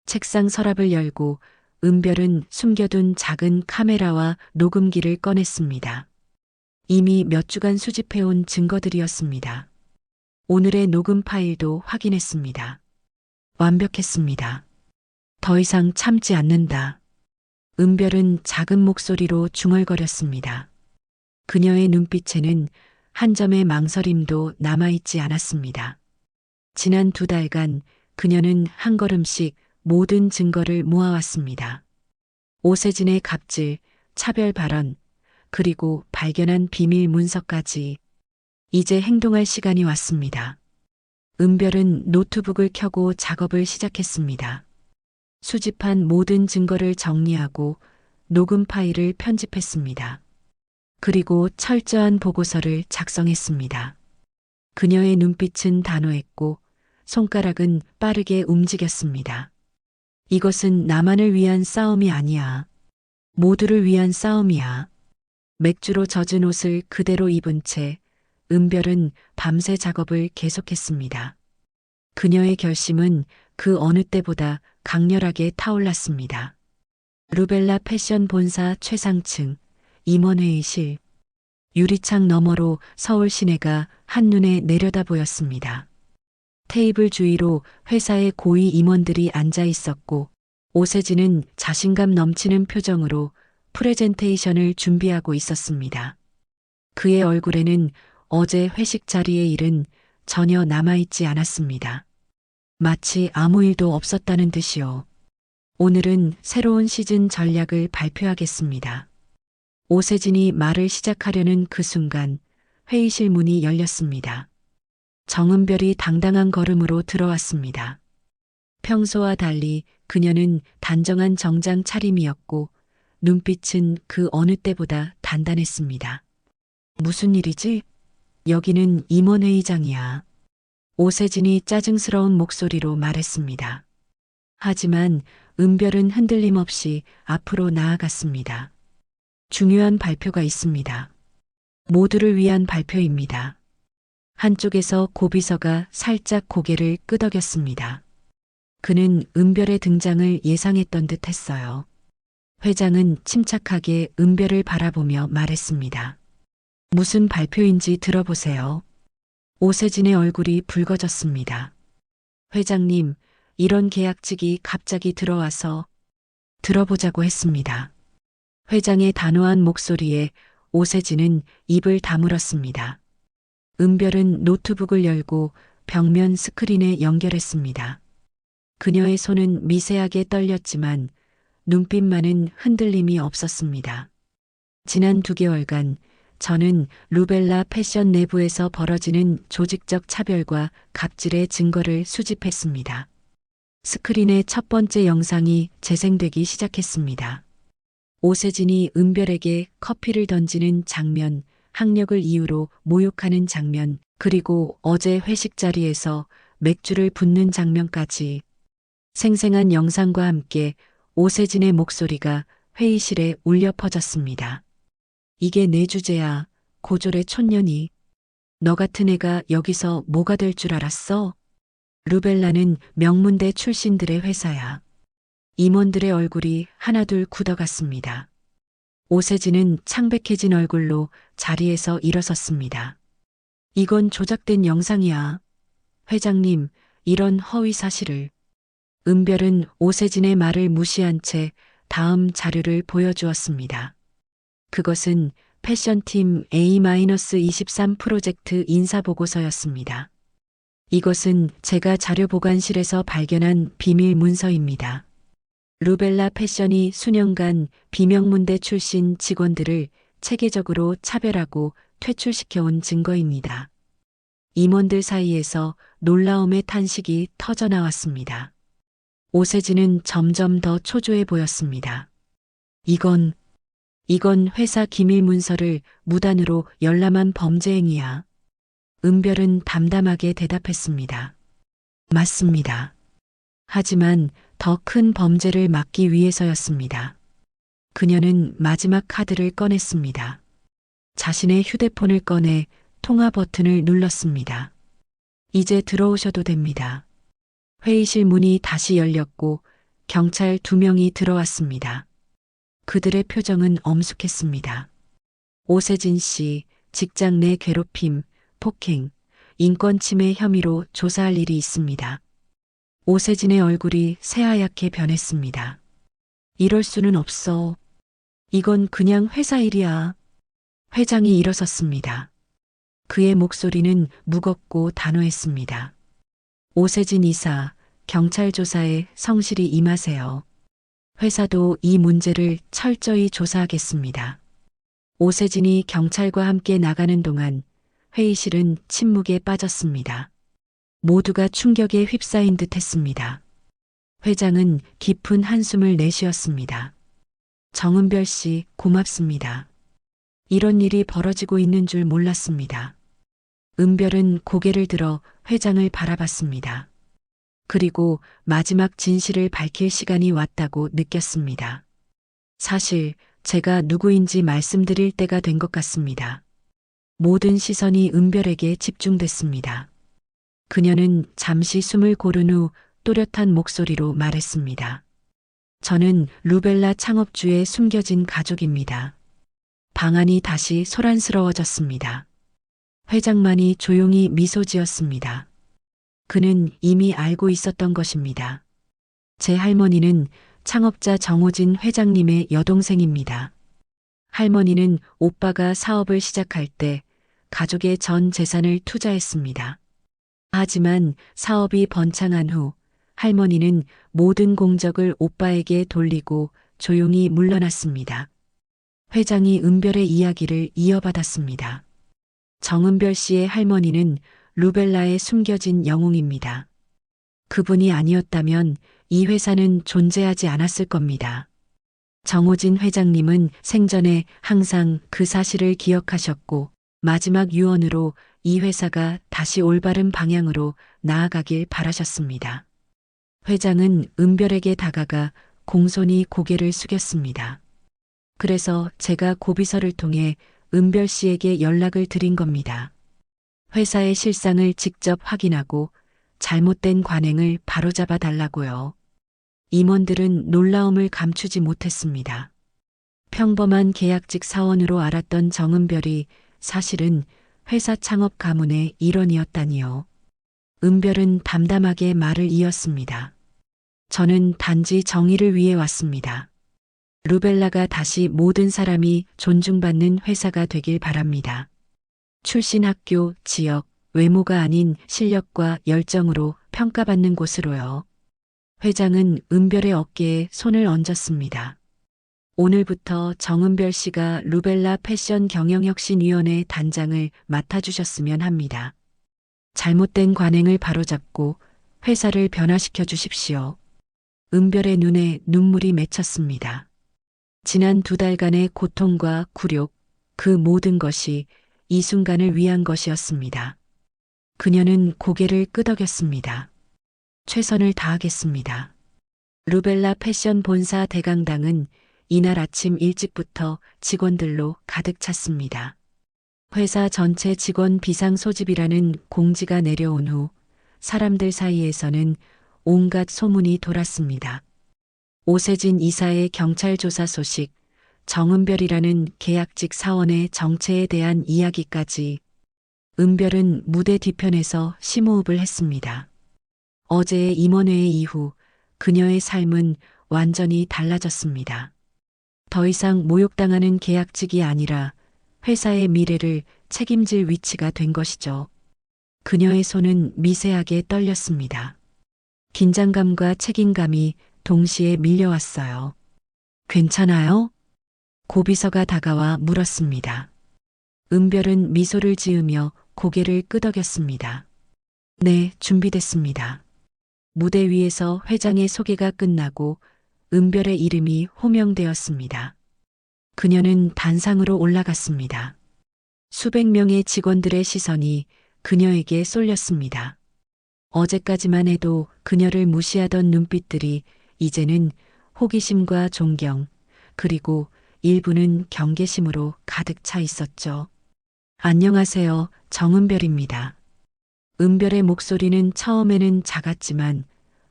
책상 서랍을 열고 은별은 숨겨둔 작은 카메라와 녹음기를 꺼냈습니다. 이미 몇 주간 수집해온 증거들이었습니다. 오늘의 녹음 파일도 확인했습니다. 완벽했습니다. 더 이상 참지 않는다. 은별은 작은 목소리로 중얼거렸습니다. 그녀의 눈빛에는 한 점의 망설임도 남아있지 않았습니다. 지난 2달간 그녀는 한 걸음씩 모든 증거를 모아왔습니다. 오세진의 갑질, 차별 발언, 그리고 발견한 비밀 문서까지. 이제 행동할 시간이 왔습니다. 은별은 노트북을 켜고 작업을 시작했습니다. 수집한 모든 증거를 정리하고 녹음 파일을 편집했습니다. 그리고 철저한 보고서를 작성했습니다. 그녀의 눈빛은 단호했고 손가락은 빠르게 움직였습니다. 이것은 나만을 위한 싸움이 아니야. 모두를 위한 싸움이야. 맥주로 젖은 옷을 그대로 입은 채 은별은 밤새 작업을 계속했습니다. 그녀의 결심은 그 어느 때보다 강렬하게 타올랐습니다. 루벨라 패션 본사 최상층, 임원회의실, 유리창 너머로 서울 시내가 한눈에 내려다 보였습니다. 테이블 주위로 회사의 고위 임원들이 앉아 있었고 오세진은 자신감 넘치는 표정으로 프레젠테이션을 준비하고 있었습니다. 그의 얼굴에는 어제 회식 자리의 일은 전혀 남아있지 않았습니다. 마치 아무 일도 없었다는 듯이요. 오늘은 새로운 시즌 전략을 발표하겠습니다. 오세진이 말을 시작하려는 그 순간 회의실 문이 열렸습니다. 정은별이 당당한 걸음으로 들어왔습니다. 평소와 달리 그녀는 단정한 정장 차림이었고 눈빛은 그 어느 때보다 단단했습니다. 무슨 일이지? 여기는 임원회의장이야. 오세진이 짜증스러운 목소리로 말했습니다. 하지만 은별은 흔들림 없이 앞으로 나아갔습니다. 중요한 발표가 있습니다. 모두를 위한 발표입니다. 한쪽에서 고비서가 살짝 고개를 끄덕였습니다. 그는 은별의 등장을 예상했던 듯 했어요. 회장은 침착하게 은별을 바라보며 말했습니다. 무슨 발표인지 들어보세요. 오세진의 얼굴이 붉어졌습니다. 회장님, 이런 계약직이 갑자기 들어와서 들어보자고 했습니다. 회장의 단호한 목소리에 오세진은 입을 다물었습니다. 은별은 노트북을 열고 벽면 스크린에 연결했습니다. 그녀의 손은 미세하게 떨렸지만 눈빛만은 흔들림이 없었습니다. 지난 2개월간 저는 루벨라 패션 내부에서 벌어지는 조직적 차별과 갑질의 증거를 수집했습니다. 스크린의 첫 번째 영상이 재생되기 시작했습니다. 오세진이 은별에게 커피를 던지는 장면, 학력을 이유로 모욕하는 장면, 그리고 어제 회식 자리에서 맥주를 붓는 장면까지 생생한 영상과 함께 오세진의 목소리가 회의실에 울려 퍼졌습니다. 이게 내 주제야, 고졸의 촌년이. 너 같은 애가 여기서 뭐가 될 줄 알았어? 루벨라는 명문대 출신들의 회사야. 임원들의 얼굴이 하나둘 굳어갔습니다. 오세진은 창백해진 얼굴로 자리에서 일어섰습니다. 이건 조작된 영상이야. 회장님, 이런 허위 사실을. 은별은 오세진의 말을 무시한 채 다음 자료를 보여주었습니다. 그것은 패션팀 A-23 프로젝트 인사보고서였습니다. 이것은 제가 자료보관실에서 발견한 비밀 문서입니다. 루벨라 패션이 수년간 비명문대 출신 직원들을 체계적으로 차별하고 퇴출시켜온 증거입니다. 임원들 사이에서 놀라움의 탄식이 터져나왔습니다. 오세진은 점점 더 초조해 보였습니다. 이건 회사 기밀 문서를 무단으로 열람한 범죄 행위야. 은별은 담담하게 대답했습니다. 맞습니다. 하지만 더 큰 범죄를 막기 위해서였습니다. 그녀는 마지막 카드를 꺼냈습니다. 자신의 휴대폰을 꺼내 통화 버튼을 눌렀습니다. 이제 들어오셔도 됩니다. 회의실 문이 다시 열렸고 경찰 2명이 들어왔습니다. 그들의 표정은 엄숙했습니다. 오세진 씨, 직장 내 괴롭힘, 폭행, 인권 침해 혐의로 조사할 일이 있습니다. 오세진의 얼굴이 새하얗게 변했습니다. 이럴 수는 없어. 이건 그냥 회사 일이야. 회장이 일어섰습니다. 그의 목소리는 무겁고 단호했습니다. 오세진 이사, 경찰 조사에 성실히 임하세요. 회사도 이 문제를 철저히 조사하겠습니다. 오세진이 경찰과 함께 나가는 동안 회의실은 침묵에 빠졌습니다. 모두가 충격에 휩싸인 듯 했습니다. 회장은 깊은 한숨을 내쉬었습니다. 정은별 씨, 고맙습니다. 이런 일이 벌어지고 있는 줄 몰랐습니다. 은별은 고개를 들어 회장을 바라봤습니다. 그리고 마지막 진실을 밝힐 시간이 왔다고 느꼈습니다. 사실 제가 누구인지 말씀드릴 때가 된 것 같습니다. 모든 시선이 은별에게 집중됐습니다. 그녀는 잠시 숨을 고른 후 또렷한 목소리로 말했습니다. 저는 루벨라 창업주의 숨겨진 가족입니다. 방안이 다시 소란스러워졌습니다. 회장만이 조용히 미소 지었습니다. 그는 이미 알고 있었던 것입니다. 제 할머니는 창업자 정호진 회장님의 여동생입니다. 할머니는 오빠가 사업을 시작할 때 가족의 전 재산을 투자했습니다. 하지만 사업이 번창한 후 할머니는 모든 공적을 오빠에게 돌리고 조용히 물러났습니다. 회장이 은별의 이야기를 이어받았습니다. 정은별 씨의 할머니는 루벨라의 숨겨진 영웅입니다. 그분이 아니었다면 이 회사는 존재하지 않았을 겁니다. 정호진 회장님은 생전에 항상 그 사실을 기억하셨고 마지막 유언으로 이 회사가 다시 올바른 방향으로 나아가길 바라셨습니다. 회장은 은별에게 다가가 공손히 고개를 숙였습니다. 그래서 제가 고비서를 통해 은별 씨에게 연락을 드린 겁니다. 회사의 실상을 직접 확인하고 잘못된 관행을 바로잡아 달라고요. 임원들은 놀라움을 감추지 못했습니다. 평범한 계약직 사원으로 알았던 정은별이 사실은 회사 창업 가문의 일원이었다니요. 은별은 담담하게 말을 이었습니다. 저는 단지 정의를 위해 왔습니다. 루벨라가 다시 모든 사람이 존중받는 회사가 되길 바랍니다. 출신 학교, 지역, 외모가 아닌 실력과 열정으로 평가받는 곳으로요. 회장은 은별의 어깨에 손을 얹었습니다. 오늘부터 정은별 씨가 루벨라 패션 경영혁신위원회 단장을 맡아주셨으면 합니다. 잘못된 관행을 바로잡고 회사를 변화시켜 주십시오. 은별의 눈에 눈물이 맺혔습니다. 지난 2달간의 고통과 굴욕, 그 모든 것이 이 순간을 위한 것이었습니다. 그녀는 고개를 끄덕였습니다. 최선을 다하겠습니다. 루벨라 패션 본사 대강당은 이날 아침 일찍부터 직원들로 가득 찼습니다. 회사 전체 직원 비상 소집이라는 공지가 내려온 후 사람들 사이에서는 온갖 소문이 돌았습니다. 오세진 이사의 경찰 조사 소식, 정은별이라는 계약직 사원의 정체에 대한 이야기까지. 은별은 무대 뒤편에서 심호흡을 했습니다. 어제의 임원회의 이후 그녀의 삶은 완전히 달라졌습니다. 더 이상 모욕당하는 계약직이 아니라 회사의 미래를 책임질 위치가 된 것이죠. 그녀의 손은 미세하게 떨렸습니다. 긴장감과 책임감이 동시에 밀려왔어요. 괜찮아요? 고비서가 다가와 물었습니다. 은별은 미소를 지으며 고개를 끄덕였습니다. 네, 준비됐습니다. 무대 위에서 회장의 소개가 끝나고 은별의 이름이 호명되었습니다. 그녀는 단상으로 올라갔습니다. 수백 명의 직원들의 시선이 그녀에게 쏠렸습니다. 어제까지만 해도 그녀를 무시하던 눈빛들이 이제는 호기심과 존경, 그리고 일부는 경계심으로 가득 차 있었죠. 안녕하세요, 정은별입니다. 은별의 목소리는 처음에는 작았지만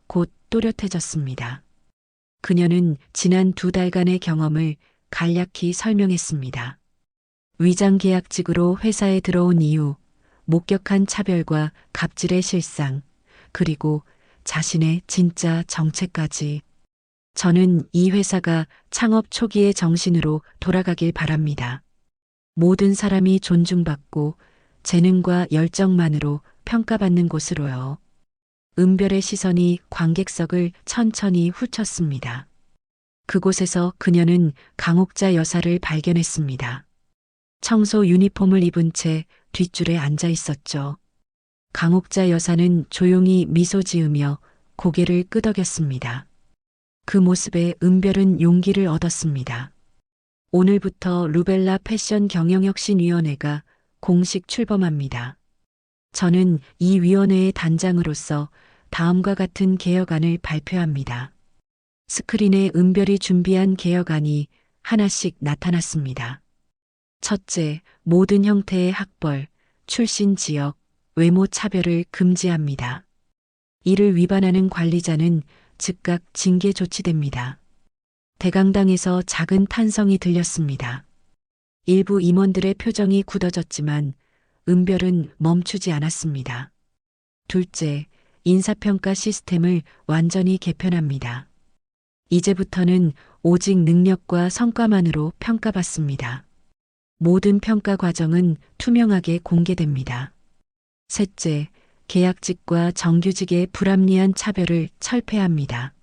곧 또렷해졌습니다. 그녀는 지난 2달간의 경험을 간략히 설명했습니다. 위장 계약직으로 회사에 들어온 이후 목격한 차별과 갑질의 실상, 그리고 자신의 진짜 정체까지. 저는 이 회사가 창업 초기의 정신으로 돌아가길 바랍니다. 모든 사람이 존중받고 재능과 열정만으로 평가받는 곳으로요. 은별의 시선이 관객석을 천천히 훑었습니다. 그곳에서 그녀는 강옥자 여사를 발견했습니다. 청소 유니폼을 입은 채 뒷줄에 앉아 있었죠. 강옥자 여사는 조용히 미소 지으며 고개를 끄덕였습니다. 그 모습에 은별은 용기를 얻었습니다. 오늘부터 루벨라 패션 경영혁신위원회가 공식 출범합니다. 저는 이 위원회의 단장으로서 다음과 같은 개혁안을 발표합니다. 스크린에 은별이 준비한 개혁안이 하나씩 나타났습니다. 첫째, 모든 형태의 학벌, 출신 지역, 외모 차별을 금지합니다. 이를 위반하는 관리자는 즉각 징계 조치됩니다. 대강당에서 작은 탄성이 들렸습니다. 일부 임원들의 표정이 굳어졌지만 은별은 멈추지 않았습니다. 둘째, 인사평가 시스템을 완전히 개편합니다. 이제부터는 오직 능력과 성과만으로 평가받습니다. 모든 평가 과정은 투명하게 공개됩니다. 셋째, 계약직과 정규직의 불합리한 차별을 철폐합니다.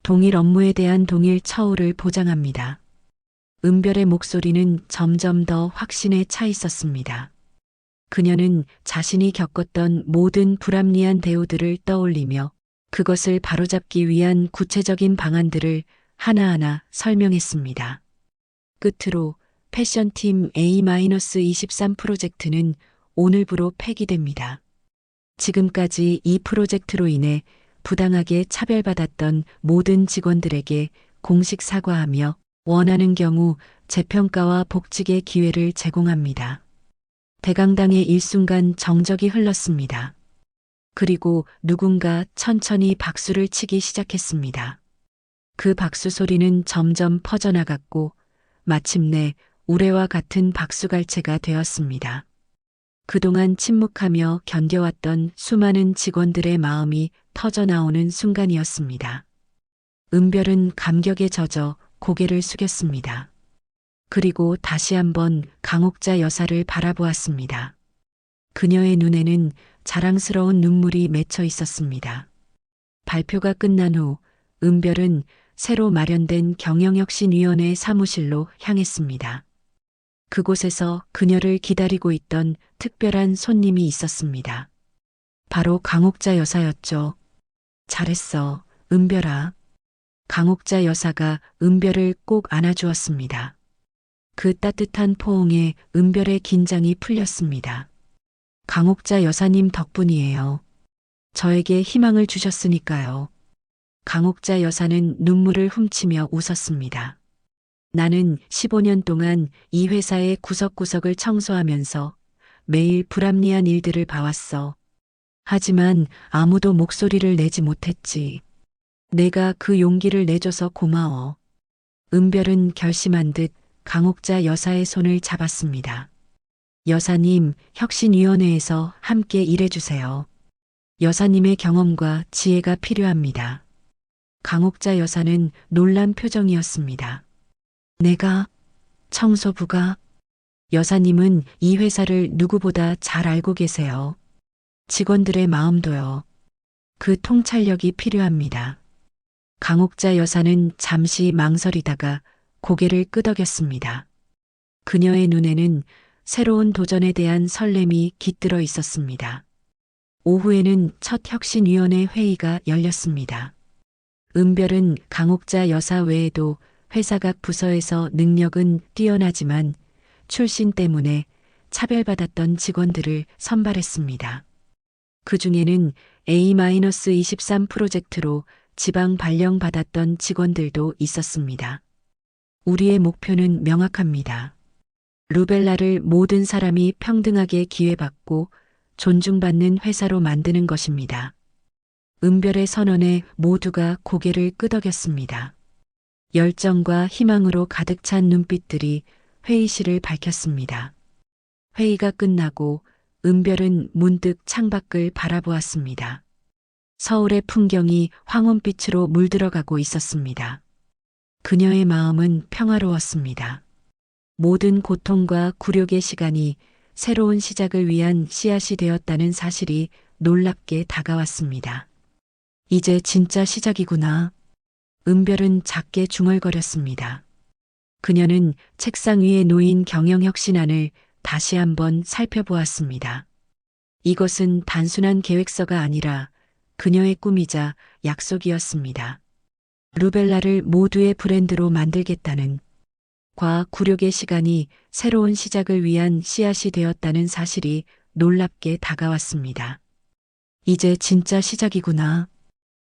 동일 업무에 대한 동일 처우를 보장합니다. 은별의 목소리는 점점 더 확신에 차 있었습니다. 그녀는 자신이 겪었던 모든 불합리한 대우들을 떠올리며 그것을 바로잡기 위한 구체적인 방안들을 하나하나 설명했습니다. 끝으로 패션팀 A-23 프로젝트는 오늘부로 폐기됩니다. 지금까지 이 프로젝트로 인해 부당하게 차별받았던 모든 직원들에게 공식 사과하며 원하는 경우 재평가와 복직의 기회를 제공합니다. 대강당의 일순간 정적이 흘렀습니다. 그리고 누군가 천천히 박수를 치기 시작했습니다. 그 박수 소리는 점점 퍼져나갔고 마침내 우레와 같은 박수갈채가 되었습니다. 그동안 침묵하며 견뎌왔던 수많은 직원들의 마음이 터져나오는 순간이었습니다. 은별은 감격에 젖어 고개를 숙였습니다. 그리고 다시 한번 강옥자 여사를 바라보았습니다. 그녀의 눈에는 자랑스러운 눈물이 맺혀 있었습니다. 발표가 끝난 후 은별은 새로 마련된 경영혁신위원회 사무실로 향했습니다. 그곳에서 그녀를 기다리고 있던 특별한 손님이 있었습니다. 바로 강옥자 여사였죠. 잘했어, 은별아. 강옥자 여사가 은별을 꼭 안아주었습니다. 그 따뜻한 포옹에 은별의 긴장이 풀렸습니다. 강옥자 여사님 덕분이에요. 저에게 희망을 주셨으니까요. 강옥자 여사는 눈물을 훔치며 웃었습니다. 나는 15년 동안 이 회사의 구석구석을 청소하면서 매일 불합리한 일들을 봐왔어. 하지만 아무도 목소리를 내지 못했지. 내가 그 용기를 내줘서 고마워. 은별은 결심한 듯 강옥자 여사의 손을 잡았습니다. 여사님, 혁신위원회에서 함께 일해주세요. 여사님의 경험과 지혜가 필요합니다. 강옥자 여사는 놀란 표정이었습니다. 내가, 청소부가, 여사님은 이 회사를 누구보다 잘 알고 계세요. 직원들의 마음도요. 그 통찰력이 필요합니다. 강옥자 여사는 잠시 망설이다가 고개를 끄덕였습니다. 그녀의 눈에는 새로운 도전에 대한 설렘이 깃들어 있었습니다. 오후에는 첫 혁신위원회 회의가 열렸습니다. 은별은 강옥자 여사 외에도 회사 각 부서에서 능력은 뛰어나지만 출신 때문에 차별받았던 직원들을 선발했습니다. 그 중에는 A-23 프로젝트로 지방 발령받았던 직원들도 있었습니다. 우리의 목표는 명확합니다. 루벨라를 모든 사람이 평등하게 기회받고 존중받는 회사로 만드는 것입니다. 은별의 선언에 모두가 고개를 끄덕였습니다. 열정과 희망으로 가득 찬 눈빛들이 회의실을 밝혔습니다. 회의가 끝나고 은별은 문득 창밖을 바라보았습니다. 서울의 풍경이 황혼빛으로 물들어가고 있었습니다. 그녀의 마음은 평화로웠습니다. 모든 고통과 굴욕의 시간이 새로운 시작을 위한 씨앗이 되었다는 사실이 놀랍게 다가왔습니다. 이제 진짜 시작이구나. 은별은 작게 중얼거렸습니다. 그녀는 책상 위에 놓인 경영혁신안을 다시 한번 살펴보았습니다. 이것은 단순한 계획서가 아니라 그녀의 꿈이자 약속이었습니다. 루벨라를 모두의 브랜드로 만들겠다는 과학 굴욕의 시간이 새로운 시작을 위한 씨앗이 되었다는 사실이 놀랍게 다가왔습니다. 이제 진짜 시작이구나.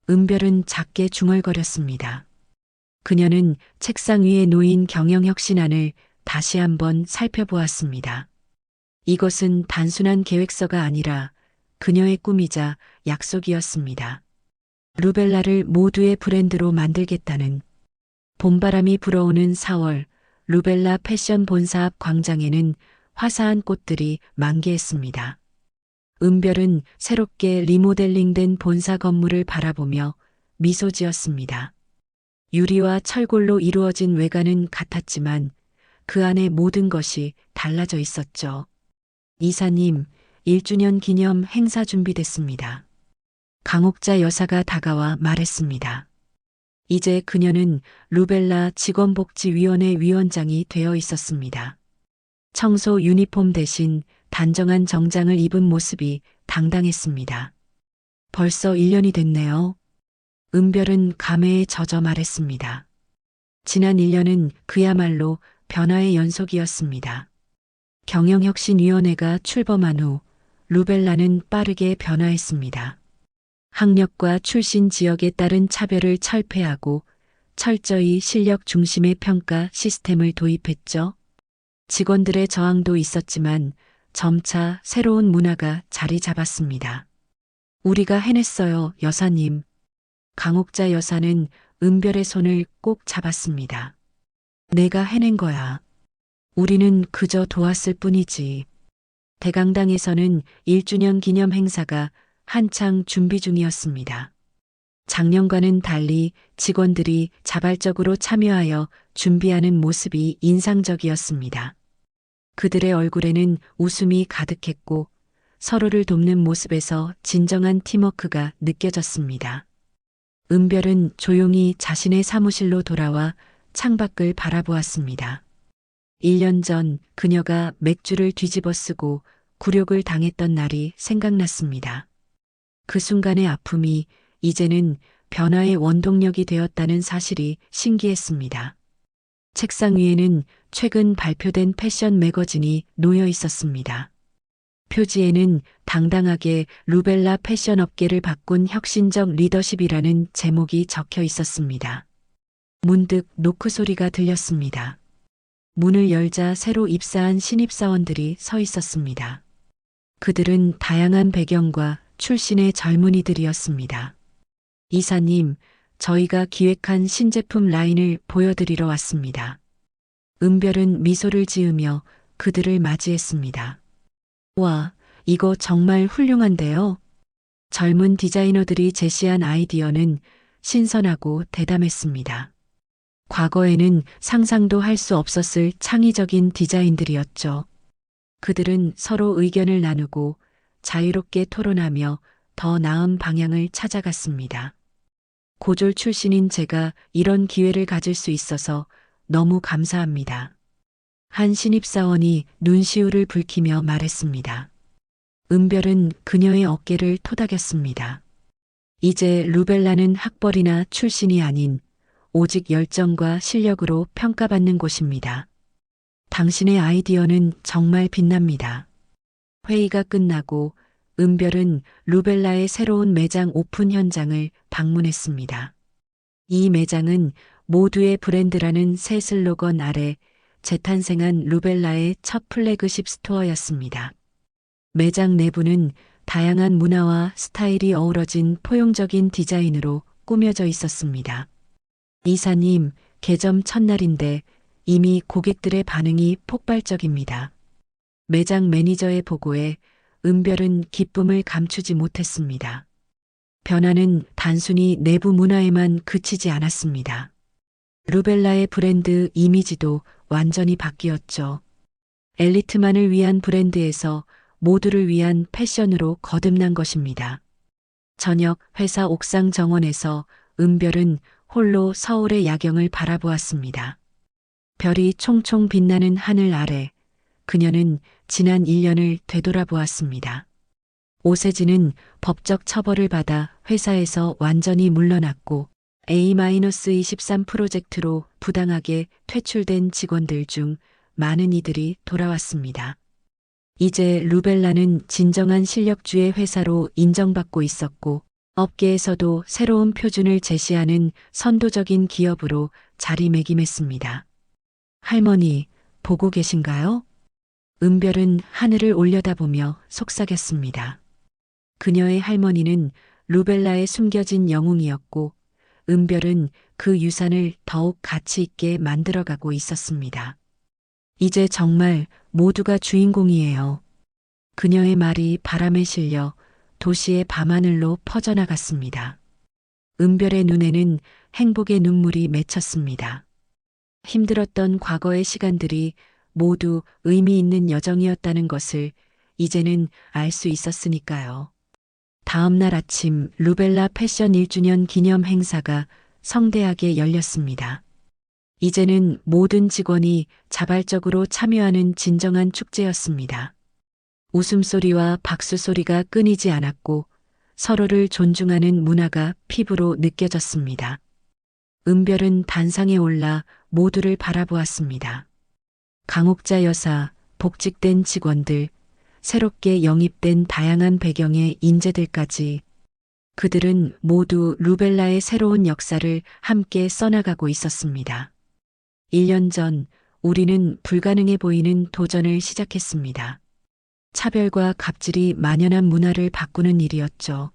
은별은 작게 중얼거렸습니다. 그녀는 책상 위에 놓인 경영혁신안을 다시 한번 살펴보았습니다. 이것은 단순한 계획서가 아니라 그녀의 꿈이자 약속이었습니다. 루벨라를 모두의 브랜드로 만들겠다는 봄바람이 불어오는 4월 루벨라 패션 본사 앞 광장에는 화사한 꽃들이 만개했습니다. 은별은 새롭게 리모델링된 본사 건물을 바라보며 미소 지었습니다. 유리와 철골로 이루어진 외관은 같았지만 그 안에 모든 것이 달라져 있었죠. 이사님, 1주년 기념 행사 준비됐습니다. 강옥자 여사가 다가와 말했습니다. 이제 그녀는 루벨라 직원복지위원회 위원장이 되어 있었습니다. 청소 유니폼 대신 단정한 정장을 입은 모습이 당당했습니다. 벌써 1년이 됐네요. 은별은 감회에 젖어 말했습니다. 지난 1년은 그야말로 변화의 연속이었습니다. 경영혁신위원회가 출범한 후 루벨라는 빠르게 변화했습니다. 학력과 출신 지역에 따른 차별을 철폐하고 철저히 실력 중심의 평가 시스템을 도입했죠. 직원들의 저항도 있었지만 점차 새로운 문화가 자리 잡았습니다. 우리가 해냈어요, 여사님. 강옥자 여사는 은별의 손을 꼭 잡았습니다. 내가 해낸 거야. 우리는 그저 도왔을 뿐이지. 대강당에서는 1주년 기념 행사가 한창 준비 중이었습니다. 작년과는 달리 직원들이 자발적으로 참여하여 준비하는 모습이 인상적이었습니다. 그들의 얼굴에는 웃음이 가득했고 서로를 돕는 모습에서 진정한 팀워크가 느껴졌습니다. 은별은 조용히 자신의 사무실로 돌아와 창밖을 바라보았습니다. 1년 전 그녀가 맥주를 뒤집어 쓰고 굴욕을 당했던 날이 생각났습니다. 그 순간의 아픔이 이제는 변화의 원동력이 되었다는 사실이 신기했습니다. 책상 위에는 최근 발표된 패션 매거진이 놓여 있었습니다. 표지에는 당당하게 루벨라 패션 업계를 바꾼 혁신적 리더십이라는 제목이 적혀 있었습니다. 문득 노크 소리가 들렸습니다. 문을 열자 새로 입사한 신입사원들이 서 있었습니다. 그들은 다양한 배경과 출신의 젊은이들이었습니다. 이사님, 저희가 기획한 신제품 라인을 보여드리러 왔습니다. 은별은 미소를 지으며 그들을 맞이했습니다. 와, 이거 정말 훌륭한데요? 젊은 디자이너들이 제시한 아이디어는 신선하고 대담했습니다. 과거에는 상상도 할 수 없었을 창의적인 디자인들이었죠. 그들은 서로 의견을 나누고 자유롭게 토론하며 더 나은 방향을 찾아갔습니다. 고졸 출신인 제가 이런 기회를 가질 수 있어서 너무 감사합니다. 한 신입사원이 눈시울을 붉히며 말했습니다. 은별은 그녀의 어깨를 토닥였습니다. 이제 루벨라는 학벌이나 출신이 아닌 오직 열정과 실력으로 평가받는 곳입니다. 당신의 아이디어는 정말 빛납니다. 회의가 끝나고 은별은 루벨라의 새로운 매장 오픈 현장을 방문했습니다. 이 매장은 모두의 브랜드라는 새 슬로건 아래 재탄생한 루벨라의 첫 플래그십 스토어였습니다. 매장 내부는 다양한 문화와 스타일이 어우러진 포용적인 디자인으로 꾸며져 있었습니다. 이사님, 개점 첫날인데 이미 고객들의 반응이 폭발적입니다. 매장 매니저의 보고에 은별은 기쁨을 감추지 못했습니다. 변화는 단순히 내부 문화에만 그치지 않았습니다. 루벨라의 브랜드 이미지도 완전히 바뀌었죠. 엘리트만을 위한 브랜드에서 모두를 위한 패션으로 거듭난 것입니다. 저녁 회사 옥상 정원에서 은별은 홀로 서울의 야경을 바라보았습니다. 별이 총총 빛나는 하늘 아래 그녀는 지난 1년을 되돌아보았습니다. 오세진은 법적 처벌을 받아 회사에서 완전히 물러났고 A-23 프로젝트로 부당하게 퇴출된 직원들 중 많은 이들이 돌아왔습니다. 이제 루벨라는 진정한 실력주의 회사로 인정받고 있었고 업계에서도 새로운 표준을 제시하는 선도적인 기업으로 자리매김했습니다. 할머니, 보고 계신가요? 은별은 하늘을 올려다보며 속삭였습니다. 그녀의 할머니는 루벨라의 숨겨진 영웅이었고 은별은 그 유산을 더욱 가치 있게 만들어가고 있었습니다. 이제 정말 모두가 주인공이에요. 그녀의 말이 바람에 실려 도시의 밤하늘로 퍼져나갔습니다. 은별의 눈에는 행복의 눈물이 맺혔습니다. 힘들었던 과거의 시간들이 모두 의미 있는 여정이었다는 것을 이제는 알 수 있었으니까요. 다음 날 아침 루벨라 패션 1주년 기념 행사가 성대하게 열렸습니다. 이제는 모든 직원이 자발적으로 참여하는 진정한 축제였습니다. 웃음소리와 박수소리가 끊이지 않았고 서로를 존중하는 문화가 피부로 느껴졌습니다. 은별은 단상에 올라 모두를 바라보았습니다. 강옥자 여사, 복직된 직원들, 새롭게 영입된 다양한 배경의 인재들까지 그들은 모두 루벨라의 새로운 역사를 함께 써나가고 있었습니다. 1년 전 우리는 불가능해 보이는 도전을 시작했습니다. 차별과 갑질이 만연한 문화를 바꾸는 일이었죠.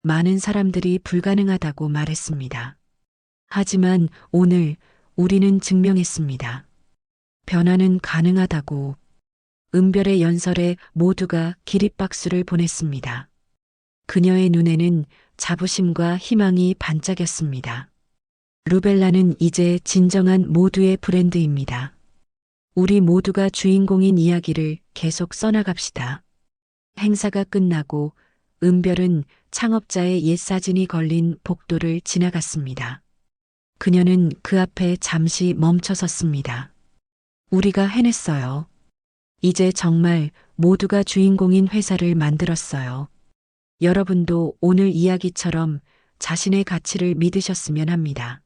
많은 사람들이 불가능하다고 말했습니다. 하지만 오늘 우리는 증명했습니다. 변화는 가능하다고. 은별의 연설에 모두가 기립박수를 보냈습니다. 그녀의 눈에는 자부심과 희망이 반짝였습니다. 루벨라는 이제 진정한 모두의 브랜드입니다. 우리 모두가 주인공인 이야기를 계속 써나갑시다. 행사가 끝나고 은별은 창업자의 옛 사진이 걸린 복도를 지나갔습니다. 그녀는 그 앞에 잠시 멈춰섰습니다. 우리가 해냈어요. 이제 정말 모두가 주인공인 회사를 만들었어요. 여러분도 오늘 이야기처럼 자신의 가치를 믿으셨으면 합니다.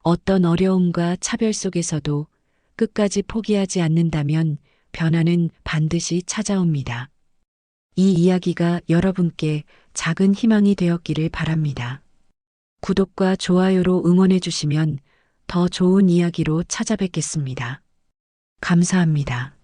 어떤 어려움과 차별 속에서도 끝까지 포기하지 않는다면 변화는 반드시 찾아옵니다. 이 이야기가 여러분께 작은 희망이 되었기를 바랍니다. 구독과 좋아요로 응원해 주시면 더 좋은 이야기로 찾아뵙겠습니다. 감사합니다.